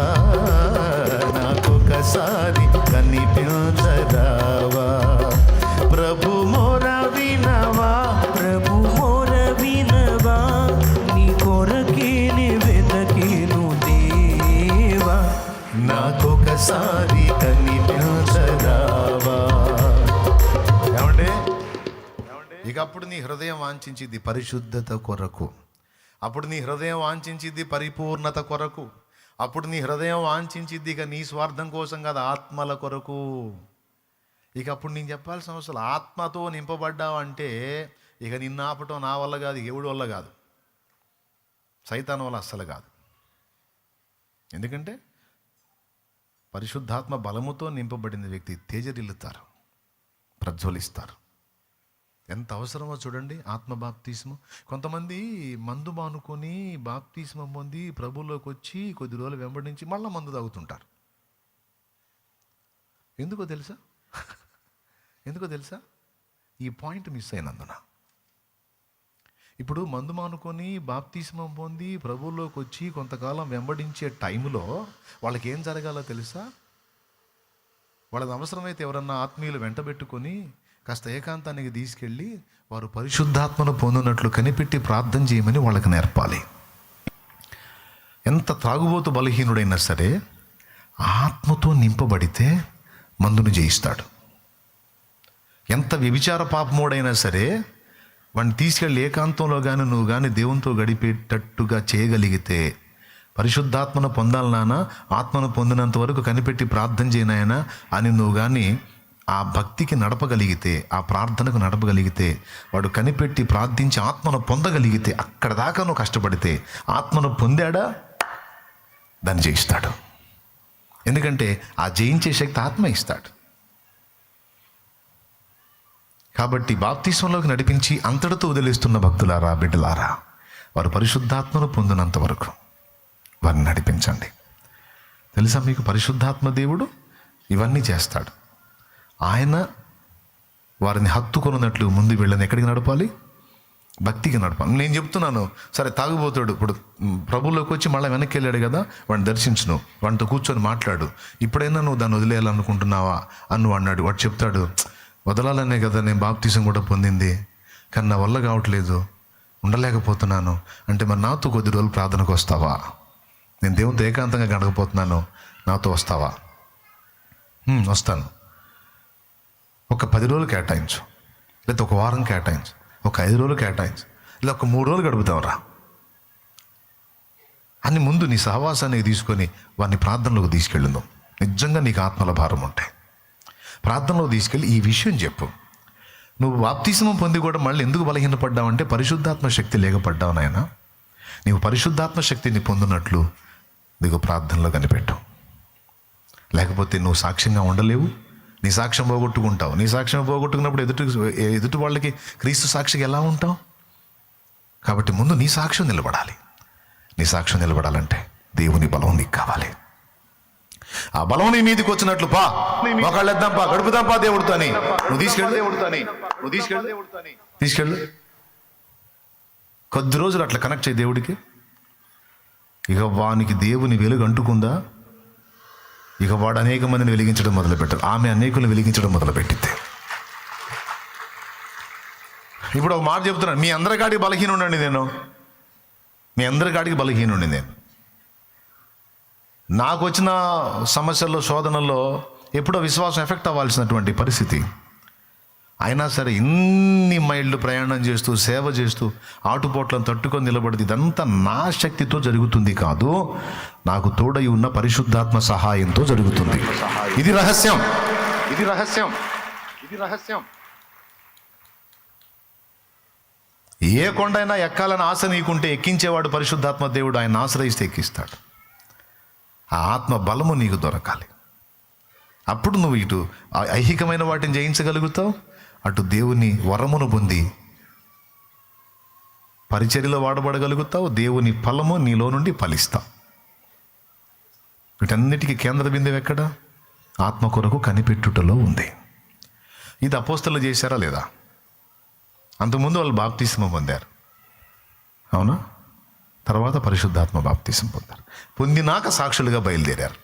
నాకొకసారి కనిపించరావా, ప్రభు మొర వినవా,
ప్రభు మొర వినవా, నీ కొరకేనే వెదకేను దేవా,
నాకొకసారి కనిపించరావా. ఏమండి? ఇక అప్పుడు నీ హృదయం వాంఛించింది పరిశుద్ధత కొరకు, అప్పుడు నీ హృదయం వాంఛించింది పరిపూర్ణత కొరకు, అప్పుడు నీ హృదయం వాంఛించింది ఇక నీ స్వార్థం కోసం కాదు, ఆత్మల కొరకు. ఇక అప్పుడు నేను చెప్పాల్సిన అవసరం, ఆత్మతో నింపబడ్డావు అంటే ఇక నిన్ను ఆపటం నా వల్ల కాదు, ఎవడి వల్ల కాదు, సైతాన్ వల్ల అస్సలు కాదు. ఎందుకంటే పరిశుద్ధాత్మ బలముతో నింపబడిన వ్యక్తి తేజరిల్లుతారు, ప్రజ్వలిస్తారు. ఎంత అవసరమో చూడండి ఆత్మ బాప్తిస్మం. కొంతమంది మందు మానుకొని బాప్తిస్మం పొంది ప్రభువులోకి వచ్చి కొద్ది రోజులు వెంబడించి మళ్ళీ మందు తాగుతుంటారు. ఎందుకో తెలుసా? ఈ పాయింట్ మిస్ అయినందున. ఇప్పుడు మందు మానుకొని బాప్తిస్మం పొంది ప్రభువులోకి వచ్చి కొంతకాలం వెంబడించే టైంలో వాళ్ళకి ఏం జరగాలో తెలుసా? వాళ్ళది అవసరమైతే ఎవరన్నా ఆత్మీయులు వెంటబెట్టుకొని కాస్త ఏకాంతానికి తీసుకెళ్ళి వారు పరిశుద్ధాత్మను పొందినట్లు కనిపెట్టి ప్రార్థన చేయమని వాళ్ళకి నేర్పాలి. ఎంత త్రాగుబోతు బలహీనుడైనా సరే ఆత్మతో నింపబడితే మందును జయిస్తాడు. ఎంత వ్యభిచార పాపమోడైనా సరే వాడిని తీసుకెళ్ళి ఏకాంతంలో కానీ నువ్వు కానీ దేవునితో గడిపేటట్టుగా చేయగలిగితే, పరిశుద్ధాత్మను పొందాలి నాన్న, ఆత్మను పొందినంత వరకు కనిపెట్టి ప్రార్థన చేయనాయన అని నువ్వు కానీ ఆ భక్తికి నడపగలిగితే, ఆ ప్రార్థనకు నడపగలిగితే, వాడు కనిపెట్టి ప్రార్థించి ఆత్మను పొందగలిగితే, అక్కడ దాకా నువ్వు కష్టపడితే ఆత్మను పొందాడా దాన్ని జయిస్తాడు. ఎందుకంటే ఆ జయించే శక్తి ఆత్మ ఇస్తాడు. కాబట్టి బాప్తిస్మంలోకి నడిపించి అంతటితో వదిలేస్తున్న భక్తులారా, బిడ్డలారా, వారు పరిశుద్ధాత్మను పొందినంత వరకు వారిని నడిపించండి. తెలుసా మీకు, పరిశుద్ధాత్మ దేవుడు ఇవన్నీ చేస్తాడు. ఆయన వారిని హత్తుకొనున్నట్లు ముందు వీళ్ళని ఎక్కడికి నడపాలి? భక్తికి నడపాలి. నేను చెప్తున్నాను, సరే తాగుబోతాడు, ఇప్పుడు ప్రభువులోకి వచ్చి మళ్ళీ వెనక్కి వెళ్ళాడు కదా, వాడిని దర్శించును, వాడితో కూర్చొని మాట్లాడు, ఇప్పుడైనా నువ్వు దాన్ని వదిలేయాలనుకుంటున్నావా అని అన్నాడు. వాడు చెప్తాడు, వదలాలనే కదా నేను బాప్తిసం కూడా పొందింది, కానీ నా వల్ల కావట్లేదు, ఉండలేకపోతున్నాను అంటే, మరి నాతో కొద్ది రోజులు ప్రార్థనకు వస్తావా? నేను దేవునితో ఏకాంతంగా గడకపోతున్నాను, నాతో వస్తావా? వస్తాను. ఒక 10 రోజులు కేటాయించు, లేదా ఒక వారం కేటాయించు, ఒక 5 రోజులు కేటాయించు, లేదా ఒక 3 రోజులు గడుపుతావురా అని ముందు నీ సహవాసాన్ని తీసుకొని వారిని ప్రార్థనలోకి తీసుకెళ్ళిందాం. నిజంగా నీకు ఆత్మల భారం ఉంటే ప్రార్థనలో తీసుకెళ్ళి ఈ విషయం చెప్పు. నువ్వు బాప్తిస్మం పొంది కూడా మళ్ళీ ఎందుకు బలహీనపడ్డావంటే పరిశుద్ధాత్మ శక్తి లేకపోడ్డావు నాయన. నీవు పరిశుద్ధాత్మ శక్తిని పొందినట్లు నీకు ప్రార్థనలో కనిపెట్టు. లేకపోతే నువ్వు సాక్ష్యంగా ఉండలేవు, నీ సాక్ష్యం పోగొట్టుకుంటావు. నీ సాక్ష్యం పోగొట్టుకున్నప్పుడు ఎదుటి వాళ్ళకి క్రీస్తు సాక్షిగా ఎలా ఉంటావు? కాబట్టి ముందు నీ సాక్ష్యం నిలబడాలి. నీ సాక్ష్యం నిలబడాలంటే దేవుని బలం నీకు కావాలి. ఆ బలం నీ మీదకి వచ్చినట్లు పా, ఒకళ్ళెద్దాం పా, గడుపుదాం పా దేవుడితో అని నువ్వు తీసుకెళ్ళు. కొద్ది రోజులు అట్లా కనెక్ట్ చేయి దేవుడికి. ఇక వానికి దేవుని వెలుగు అంటుకుందా, ఇక వాడు అనేక మందిని వెలిగించడం మొదలుపెట్టాడు, ఆమె అనేకులను వెలిగించడం మొదలుపెట్టింది. ఇప్పుడు ఒక మాట చెప్తున్నాను, మీ అందరికాడికి బలహీనుండండి నేను, మీ అందరికాడికి బలహీనుండి నేను. నాకు వచ్చిన సమస్యల్లో, శోధనల్లో ఎప్పుడో విశ్వాసం ఎఫెక్ట్ అవ్వాల్సినటువంటి పరిస్థితి. అయినా సరే ఇన్ని మైళ్ళు ప్రయాణం చేస్తూ, సేవ చేస్తూ, ఆటుపోట్లను తట్టుకొని నిలబడింది. ఇదంతా నా శక్తితో జరుగుతుంది కాదు, నాకు తోడై ఉన్న పరిశుద్ధాత్మ సహాయంతో జరుగుతుంది. ఇది రహస్యం. ఏ కొండైనా ఎక్కాలని ఆశ నీకుంటే ఎక్కించేవాడు పరిశుద్ధాత్మ దేవుడు. ఆయన ఆశ్రయిస్తే ఎక్కిస్తాడు. ఆ ఆత్మ బలము నీకు దొరకాలి. అప్పుడు నువ్వు ఇటు ఐహికమైన వాటిని జయించగలుగుతావు, అటు దేవుని వరమును పొంది పరిచర్యలో వాడబడగలుగుతావు. దేవుని ఫలము నీలో నుండి ఫలిస్తావు. వీటన్నిటికీ కేంద్ర బిందువు ఎక్కడ? ఆత్మ కొరకు కనిపెట్టుటలో ఉంది. ఇది అపోస్తలు చేశారా లేదా? అంతకుముందు వాళ్ళు బాప్తిస్మం పొందారు, అవునా? తర్వాత పరిశుద్ధాత్మ బాప్తిసం పొందారు. పొందినాక సాక్షులుగా బయలుదేరారు.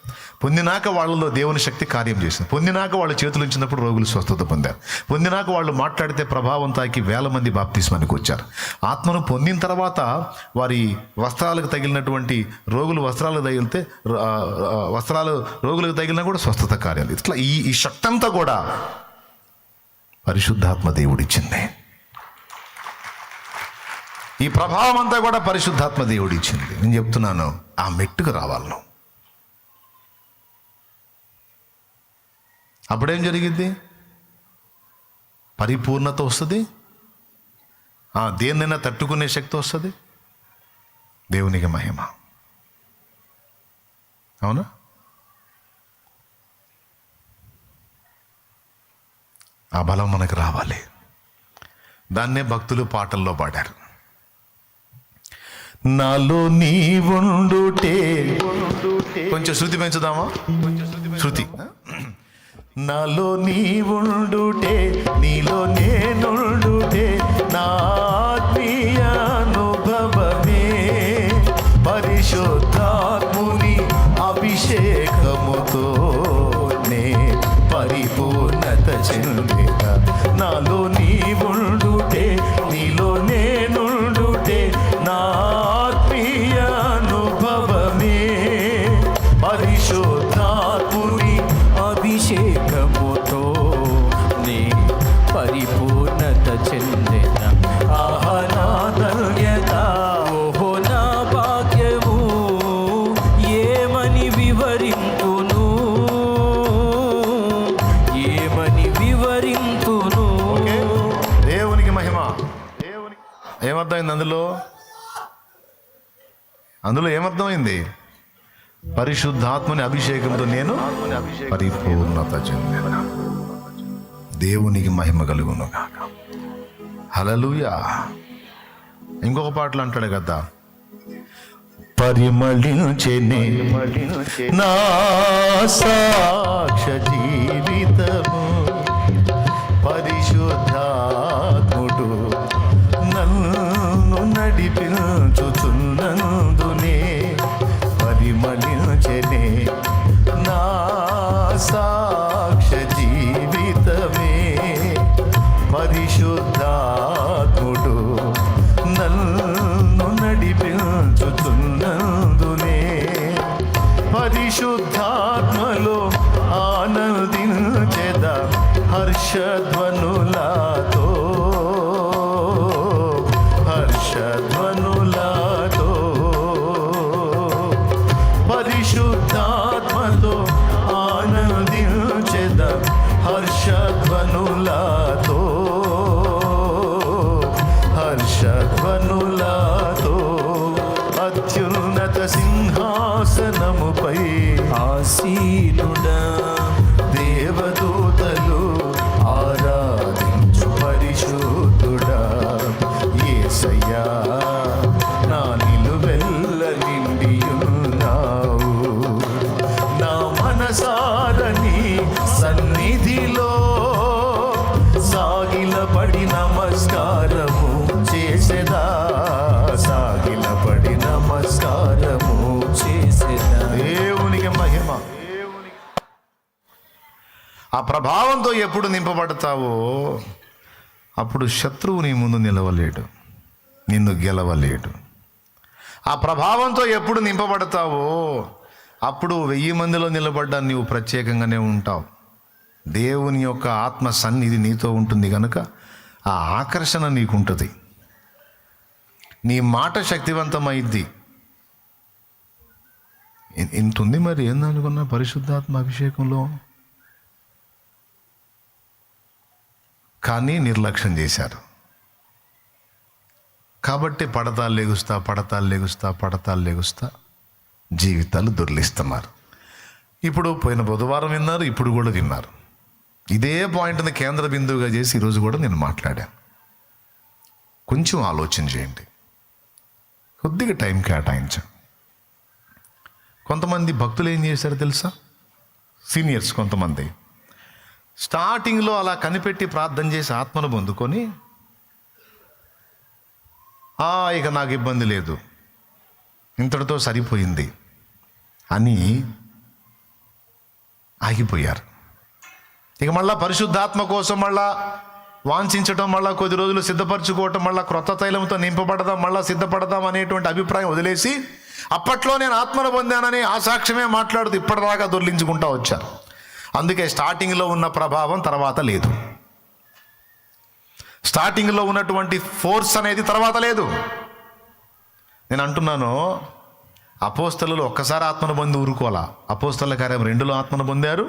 పొందినాక వాళ్ళలో దేవుని శక్తి కార్యం చేసింది. పొందినాక వాళ్ళు చేతులు ఉంచినప్పుడు రోగులు స్వస్థత పొందారు. పొందినాక వాళ్ళు మాట్లాడితే ప్రభావం తాకి 1000 మంది బాప్తిస్మానికి వచ్చారు. ఆత్మను పొందిన తర్వాత వారి వస్త్రాలకు తగిలినటువంటి రోగులు వస్త్రాలు తగిలితే రోగులకు తగిలినా కూడా స్వస్థత కార్యాలు. ఇట్లా ఈ శక్తి అంతా కూడా పరిశుద్ధాత్మ దేవుడిచ్చింది. ఈ ప్రభావం అంతా కూడా పరిశుద్ధాత్మ దేవుడు ఇచ్చింది. నేను చెప్తున్నాను, ఆ మెట్టుకు రావాలి నువ్వు. అప్పుడేం జరిగింది? పరిపూర్ణత వస్తుంది, దేన్నైనా తట్టుకునే శక్తి వస్తుంది. దేవునికి మహిమ. అవునా? ఆ బలం మనకు రావాలి. దాన్నే భక్తులు పాటల్లో పాడారు. నాలో నీ ఉండుటే. కొంచెం శృతి పెంచుదామా? శృతి. నాలో నీ ఉండుటే, నీలో నేనుండుటే, నా ఆత్మీయ అనుభవమే, పరిశుద్ధాత్ముని అభిషేకముతో నే పరిపూర్ణత చెందిన. నాలో నీ ఉండుటే, నీలో నేనుండుటే, నా ఆత్మీయ అనుభవమే, పరిశుద్ధాత్ముని
అభిషేకముతో నీ పరిపూర్ణత చెందిన.
ఆహనాధన్యత,
ఓహో నా భాగ్యము, ఏమని వివరింతును, ఏమని వివరింతును.
దేవునికి మహిమ. ఏమర్థమైంది అందులో ఏమర్థమైంది? పరిశుద్ధాత్మని అభిషేకంతో నేను పరిపూర్ణత చెందిన. దేవునికి మహిమ కలుగును గాక. హల్లెలూయా. ఇంకొక పాటలు అంటాడు కదా, పరిమళించెనే నా సాక్ష జీవితము, పరిశుద్ధాత్ముడు నన్ను నడిపించుచున్నందునే, పరిమళించెనే నా సాక్ష జీవితమే, పరిశుద్ధాత్ముడు నన్ను నడిపించుచున్నందునే, పరిశుద్ధాత్మలో ఆనందించెద హర్షధ్వనులతో, హర్షధ్వనులతో, పరిశుద్ధాత్మలో ఆనందించెద హర్షధ్వనులతో, హర్షధ్వనులతో, అత్యున్నత సింహాసనముపై
ఆసీనుడా,
దేవదూతలు ఆరాధించు పరిశుద్ధుడా, యేసయ్యా నా నిలువెల్ల నిండియున్నావు, నా మనసారని సన్నిధిలో సాగిలపడి నమస్కారము చేసేదా, సాగిలపడి నమస్కారము
చేసేదా.
దేవునికి మహిమ. ఆ ప్రభావంతో ఎప్పుడు నింపబడతావో అప్పుడు శత్రువు నీ ముందు నిలవలేడు, నిన్ను గెలవలేడు. ఆ ప్రభావంతో ఎప్పుడు నింపబడతావో అప్పుడు 1000 మందిలో నిలబడ్డా నీవు ప్రత్యేకంగానే ఉంటావు. దేవుని యొక్క ఆత్మ సన్నిధి నీతో ఉంటుంది కనుక ఆ ఆకర్షణ నీకుంటుంది. నీ మాట శక్తివంతమైద్ది. ఇంతుంది మరి ఏందనుకున్నా పరిశుద్ధాత్మ అభిషేకంలో, కానీ నిర్లక్ష్యం చేశారు. కాబట్టి పడతాలు లెగుస్తా జీవితాలు దొర్లిస్తున్నారు. ఇప్పుడు పోయిన బుధవారం విన్నారు, ఇప్పుడు కూడా విన్నారు. ఇదే పాయింట్ని కేంద్ర బిందువుగా చేసి ఈరోజు కూడా నేను మాట్లాడాను. కొంచెం ఆలోచన చేయండి, కొద్దిగా టైం కేటాయించండి. కొంతమంది భక్తులు ఏం చేశారో తెలుసా? సీనియర్స్ కొంతమంది స్టార్టింగ్లో అలా కనిపెట్టి ప్రార్థన చేసి ఆత్మను పొందుకొని, ఇక నాకు ఇబ్బంది లేదు, ఇంతటితో సరిపోయింది అని ఆగిపోయారు. ఇక మళ్ళా పరిశుద్ధాత్మ కోసం మళ్ళా వాంఛించటం, మళ్ళా కొద్ది రోజులు సిద్ధపరచుకోవటం, మళ్ళా క్రొత్త తైలంతో నింపబడదాం, మళ్ళా సిద్ధపడదాం అనేటువంటి అభిప్రాయం వదిలేసి అప్పట్లో నేను ఆత్మను పొందానని ఆ సాక్ష్యమే మాట్లాడుతూ ఇప్పటిదాకా దొర్లించుకుంటూ వచ్చారు. అందుకే స్టార్టింగ్లో ఉన్న ప్రభావం తర్వాత లేదు, స్టార్టింగ్లో ఉన్నటువంటి ఫోర్స్ అనేది తర్వాత లేదు. నేను అంటున్నాను, అపోస్తలులు ఒక్కసారి ఆత్మను పొంది ఊరుకోవాలా. అపోస్తల కార్యం 2లో ఆత్మను పొందారు,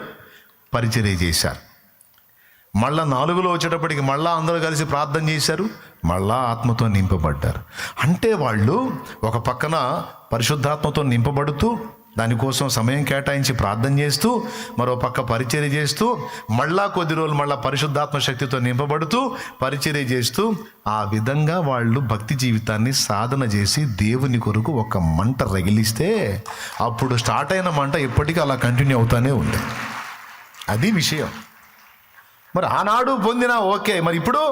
పరిచర్య చేశారు. మళ్ళా 4లో వచ్చేటప్పటికి మళ్ళా అందరూ కలిసి ప్రార్థన చేశారు, మళ్ళా ఆత్మతో నింపబడ్డారు. అంటే వాళ్ళు ఒక పక్కన పరిశుద్ధాత్మతో నింపబడుతూ దానికోసం సమయం కేటాయించి ప్రార్థన చేస్తూ, మరో పక్క పరిచర్య చేస్తూ, మళ్ళా కొద్ది రోజులు మళ్ళా పరిశుద్ధాత్మ శక్తితో నింపబడుతూ పరిచర్య చేస్తూ, ఆ విధంగా వాళ్ళు భక్తి జీవితాన్ని సాధన చేసి దేవుని కొరకు ఒక మంట రగిలిస్తే అప్పుడు స్టార్ట్ అయిన మంట ఎప్పటికీ అలా కంటిన్యూ అవుతానే ఉంది. అది విషయం. మరి ఆనాడు పొందినా ఓకే, మరి ఇప్పుడు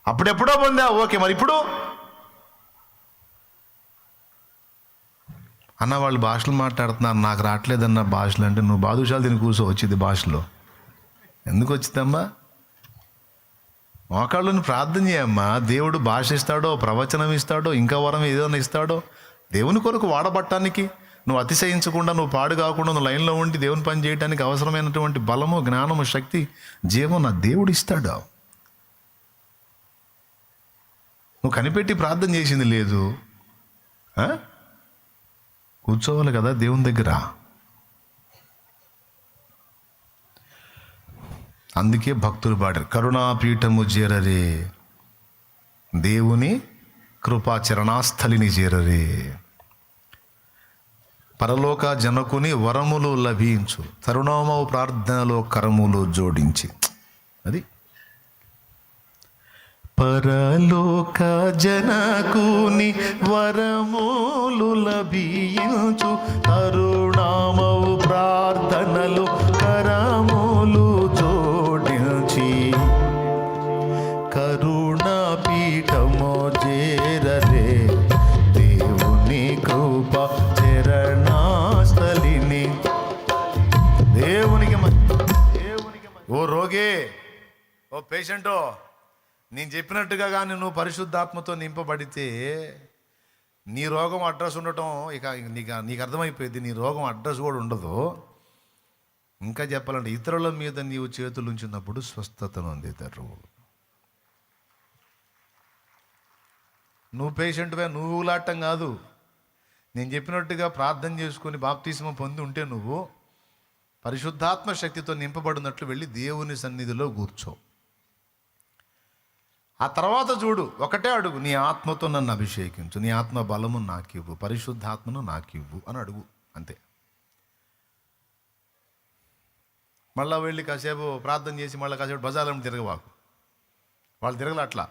అప్పుడెప్పుడో పొందా ఓకే, మరి ఇప్పుడు అన్న వాళ్ళు భాషలు మాట్లాడుతున్నారు, నాకు రావట్లేదన్న భాషలు. అంటే నువ్వు బాదుషాలు తిని కూర్చో, వచ్చింది భాషలో ఎందుకు వచ్చిందమ్మా? మోకాళ్ళని ప్రార్థన చేయమ్మా. దేవుడు భాష ఇస్తాడో, ప్రవచనం ఇస్తాడో, ఇంకా వరం ఏదైనా ఇస్తాడో దేవుని కొరకు వాడబట్టానికి. నువ్వు అతిశయించకుండా, నువ్వు పాడు కాకుండా, నువ్వు లైన్లో ఉండి దేవుని పని చేయడానికి అవసరమైనటువంటి బలము, జ్ఞానము, శక్తి, జీవం నా దేవుడు ఇస్తాడు. నువ్వు కనిపెట్టి ప్రార్థన చేసింది లేదు, కూర్చోవాలి కదా దేవుని దగ్గర. అందుకే భక్తులు పాడారు, కరుణాపీఠము చేరరే, దేవుని కృపాచరణాస్థలిని చేరరే, పరలోక జనకుని వరములు లభించు, తరుణోమవు ప్రార్థనలో కరములు జోడించి. అది పరలోక జనకుని వరములు లభించు, తరుణోమవు ప్రార్థనలో కరములు జోడించి, కరుణాపీఠము చేరరే, దేవుని కృప చరణాస్థలిని. దేవునికి ఓ రోగే, ఓ పేషెంటో, నేను చెప్పినట్టుగా కానీ నువ్వు పరిశుద్ధాత్మతో నింపబడితే నీ రోగం అడ్రస్ ఉండటం ఇక నీకు అర్థమైపోయింది. నీ రోగం అడ్రస్ కూడా ఉండదు. ఇంకా చెప్పాలంటే ఇతరుల మీద నీవు చేతులు ఉంచినప్పుడు స్వస్థతను అందితారు. నువ్వు పేషెంట్వే, నువ్వు ఊలాటం కాదు. నేను చెప్పినట్టుగా ప్రార్థన చేసుకొని బాప్తిస్మం పొంది ఉంటే నువ్వు పరిశుద్ధాత్మ శక్తితో నింపబడినట్లు వెళ్ళి దేవుని సన్నిధిలో కూర్చో. ఆ తర్వాత చూడు, ఒకటే అడుగు, నీ ఆత్మతో నన్ను అభిషేకించు, నీ ఆత్మ బలము నాకివ్వు, పరిశుద్ధాత్మను నాకివ్వు అని అడుగు, అంతే. మళ్ళీ వెళ్ళి కాసేపు ప్రార్థన చేసి మళ్ళీ కాసేపు బజార్లను తిరగవాకు. వాళ్ళు తిరగల అట్లా,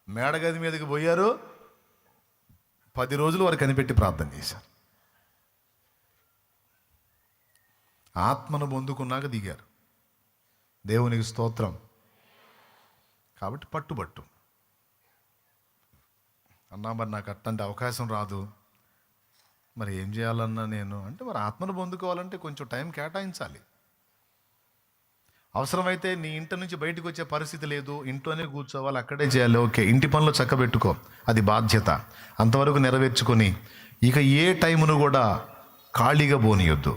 మేడగది మీదకి పోయారు, 10 రోజులు వారు కనిపెట్టి ప్రార్థన చేశారు. ఆత్మను పొందుకున్నాక దిగారు. దేవునికి స్తోత్రం. కాబట్టి పట్టుబట్టు అన్నా, మరి నాకు అట్టంటే అవకాశం రాదు, మరి ఏం చేయాలన్నా నేను అంటే, మరి ఆత్మను పొందుకోవాలంటే కొంచెం టైం కేటాయించాలి. అవసరమైతే నీ ఇంటి నుంచి బయటకు వచ్చే పరిస్థితి లేదు, ఇంట్లోనే కూర్చోవాలి, అక్కడే చేయాలి, ఓకే. ఇంటి పనులు చక్కబెట్టుకో, అది బాధ్యత. అంతవరకు నెరవేర్చుకొని ఇక ఏ టైమును కూడా ఖాళీగా పోనీయొద్దు.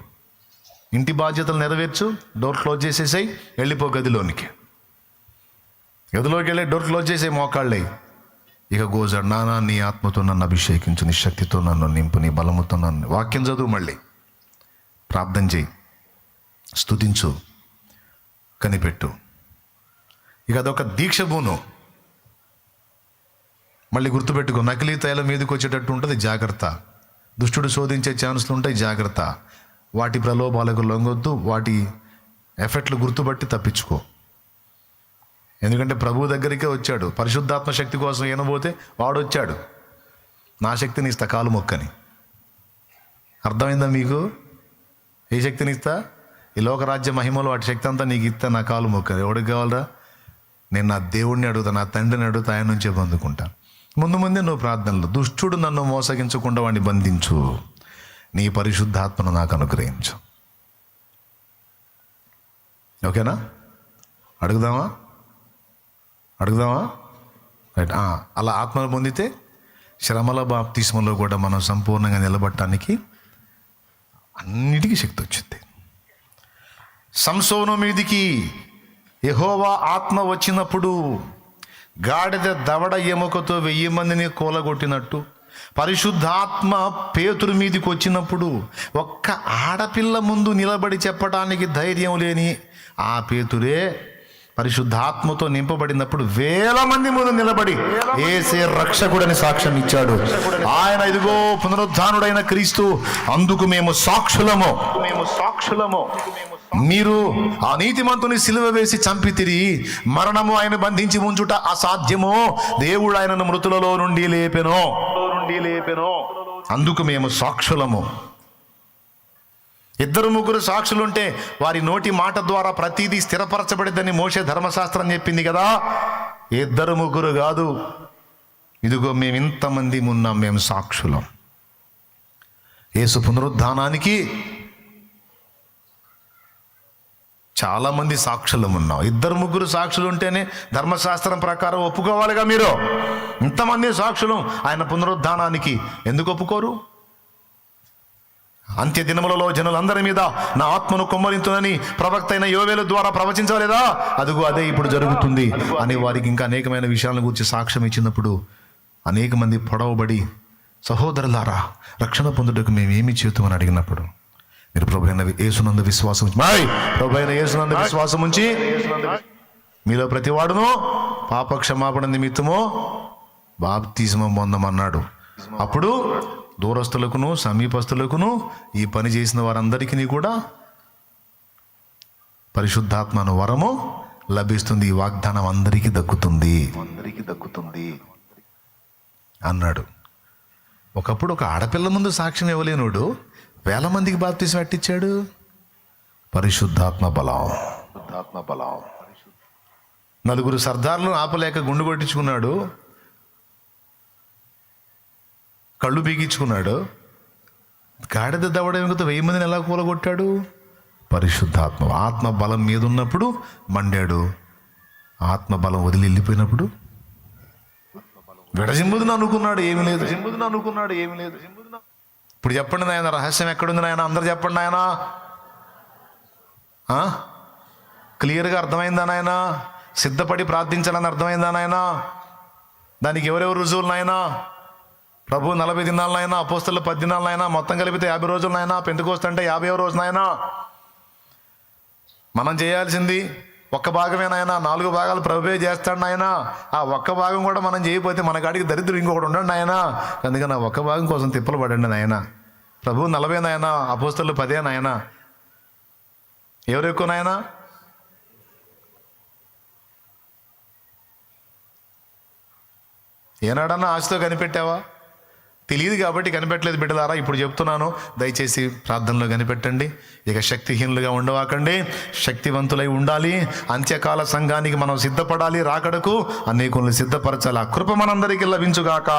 ఇంటి బాధ్యతలు నెరవేర్చు, డోర్ క్లోజ్ చేసేసాయి, వెళ్ళిపో గదిలోనికి. గదిలోకి వెళ్ళి డోర్ క్లోజ్ చేసే మోకాళ్ళే. ఇక గోజాడు, నానా నీ ఆత్మతో నన్ను అభిషేకించు, నీ శక్తితో నన్ను నింపు, నీ బలముతో నన్ను. వాక్యం చదువు, మళ్ళీ ప్రార్థన చేయి, స్తుతించు, కనిపెట్టు. ఇక అదొక దీక్ష భూను. మళ్ళీ గుర్తుపెట్టుకో, నకిలీ తైలం మీదకి వచ్చేటట్టు ఉంటుంది, జాగ్రత్త. దుష్టుడు శోధించే ఛాన్సులు ఉంటాయి, జాగ్రత్త. వాటి ప్రలోభాలకు లొంగొద్దు, వాటి ఎఫెక్ట్లు గుర్తుపట్టి తప్పించుకో. ఎందుకంటే ప్రభు దగ్గరికే వచ్చాడు, పరిశుద్ధాత్మ శక్తి కోసం ఏనబోతే వాడు వచ్చాడు, నా శక్తిని ఇస్తా కాలు మొక్కని. అర్థమైందా మీకు? ఏ శక్తిని ఇస్తా? ఈ లోకరాజ్య మహిమలో వాటి శక్తి అంతా నీకు ఇస్తా, నా కాలు మొక్కని. ఎవడికి కావాలరా? నేను నా దేవుడిని అడుగుతా, నా తండ్రిని అడుగుతా, ఆయన నుంచే పొందుకుంటా. ముందే నువ్వు ప్రార్థనలు, దుష్టుడు నన్ను మోసగించకుండా వాడిని బంధించు, నీ పరిశుద్ధాత్మను నాకు అనుగ్రహించు. ఓకేనా? అడుగుదామా రైట్. అలా ఆత్మను పొందితే శ్రమల బాప్తిస్మలో కూడా మనం సంపూర్ణంగా నిలబడటానికి అన్నిటికీ శక్తి వచ్చింది. సంసోను మీదికి యెహోవా ఆత్మ వచ్చినప్పుడు గాడిద దవడ ఎముకతో 1000 మందిని కూలగొట్టినట్టు, పరిశుద్ధాత్మ పేతురు మీదికి వచ్చినప్పుడు ఒక్క ఆడపిల్ల ముందు నిలబడి చెప్పడానికి ధైర్యం లేని ఆ పేతురే పరిశుద్ధాత్మతో నింపబడినప్పుడు వేల మంది ముందు నిలబడి యేసే రక్షకుడని సాక్ష్యం ఇచ్చాడు. ఆయన ఇదిగో పునరుద్ధానుడైన క్రీస్తు, అందుకు మేము సాక్షులము. మీరు ఆ నీతిమంతుని సిలువ వేసి చంపితిరి, మరణము ఆయన బంధించి ఉంచుట అసాధ్యము, దేవుడు ఆయనను మృతులలో నుండి లేపెను, అందుకు మేము సాక్షులము. ఇద్దరు ముగ్గురు సాక్షులుంటే వారి నోటి మాట ద్వారా ప్రతిదీ స్థిరపరచబడిద్దని మోషే ధర్మశాస్త్రం చెప్పింది కదా. ఇద్దరు ముగ్గురు కాదు, ఇదిగో మేము ఇంతమంది ఉన్నాం, మేము సాక్షులం. యేసు పునరుద్ధానానికి చాలామంది సాక్షులం ఉన్నాం. ఇద్దరు ముగ్గురు సాక్షులు ఉంటేనే ధర్మశాస్త్రం ప్రకారం ఒప్పుకోవాలిగా. మీరు ఇంతమంది సాక్షులం ఆయన పునరుద్ధానానికి ఎందుకు ఒప్పుకోరు? అంత్య దినములలో జనులందరి మీద నా ఆత్మను కుమ్మరించునని ప్రవక్త అయిన యోవేలు ద్వారా ప్రవచించలేదా? అదిగో అదే ఇప్పుడు జరుగుతుంది అని వారికి ఇంకా అనేకమైన విషయాలను గురించి సాక్ష్యం ఇచ్చినప్పుడు అనేక మంది పొడవబడి, సహోదరులారా రక్షణ పొందుటకు మేమేమి చేతుమని అడిగినప్పుడు మీరు ప్రభువైన యేసునందు విశ్వాసం ఉంచి మీలో ప్రతివాడును పాపక్షమాపణ నిమిత్తము బాప్తిస్మం పొందమన్నాడు. అప్పుడు దూరస్తులకును సమీపస్తులకును ఈ పని చేసిన వారందరికీ కూడా పరిశుద్ధాత్మను వరము లభిస్తుంది, ఈ వాగ్దానం అందరికీ దక్కుతుంది అన్నాడు. ఒకప్పుడు ఒక ఆడపిల్ల ముందు సాక్ష్యం ఇవ్వలేనుడు వేల మందికి బాప్తిసం ఎట్టిచ్చాడు? పరిశుద్ధాత్మ బలం. నలుగురు సర్దార్లను ఆపలేక గుండు కొట్టించుకున్నాడు, కళ్ళు బీగించుకున్నాడు. గాడిద దవడతో 1000 మందిని ఎలా కూలగొట్టాడు? పరిశుద్ధాత్మ. ఆత్మ బలం మీద ఉన్నప్పుడు మండాడు, ఆత్మ బలం వదిలి వెళ్ళిపోయినప్పుడు విడజింబుదును అనుకున్నాడు, ఏమీ లేదు. ఇప్పుడు చెప్పండి నాయన, రహస్యం ఎక్కడుంది నాయన? అందరు చెప్పండి నాయన. క్లియర్గా అర్థమైందా నాయన? సిద్ధపడి ప్రార్థించాలని అర్థమైందా నాయన? దానికి ఎవరెవరు రుజువులు నాయన? ప్రభు 40 దినాలనైనా, అపోస్తలు 10 దినాలనైనా, మొత్తం కలిపితే 50 రోజులనైనా, పెంతెకోస్తు అంటే 50వ రోజునైనా. మనం చేయాల్సింది ఒక్క భాగమేనాయనా, 4 భాగాలు ప్రభువే చేస్తాడు నాయన. ఆ ఒక్క భాగం కూడా మనం చేయకపోతే మన కాడికి దరిద్రుడు ఇంకొకటి ఉండండి నాయన. అందుకని ఆ ఒక్క భాగం కోసం తిప్పలు పడండి నాయన. ప్రభు 40 నాయన, అపోస్తలు 10 నాయన. ఎవరు ఎక్కువ నాయన? ఏనాడన్నా ఆశతో కనిపెట్టావా? తెలియదు కాబట్టి కనిపెట్టలేదు బిడ్డలారా. ఇప్పుడు చెప్తున్నాను, దయచేసి ప్రార్థనలో కనిపెట్టండి. ఇక శక్తిహీనులుగా ఉండవాకండి, శక్తివంతులై ఉండాలి. అంత్యకాల సంఘానికి మనం సిద్ధపడాలి, రాకడకు అనేకులను సిద్ధపరచాలి. ఆ కృప మనందరికీ లభించుగాక.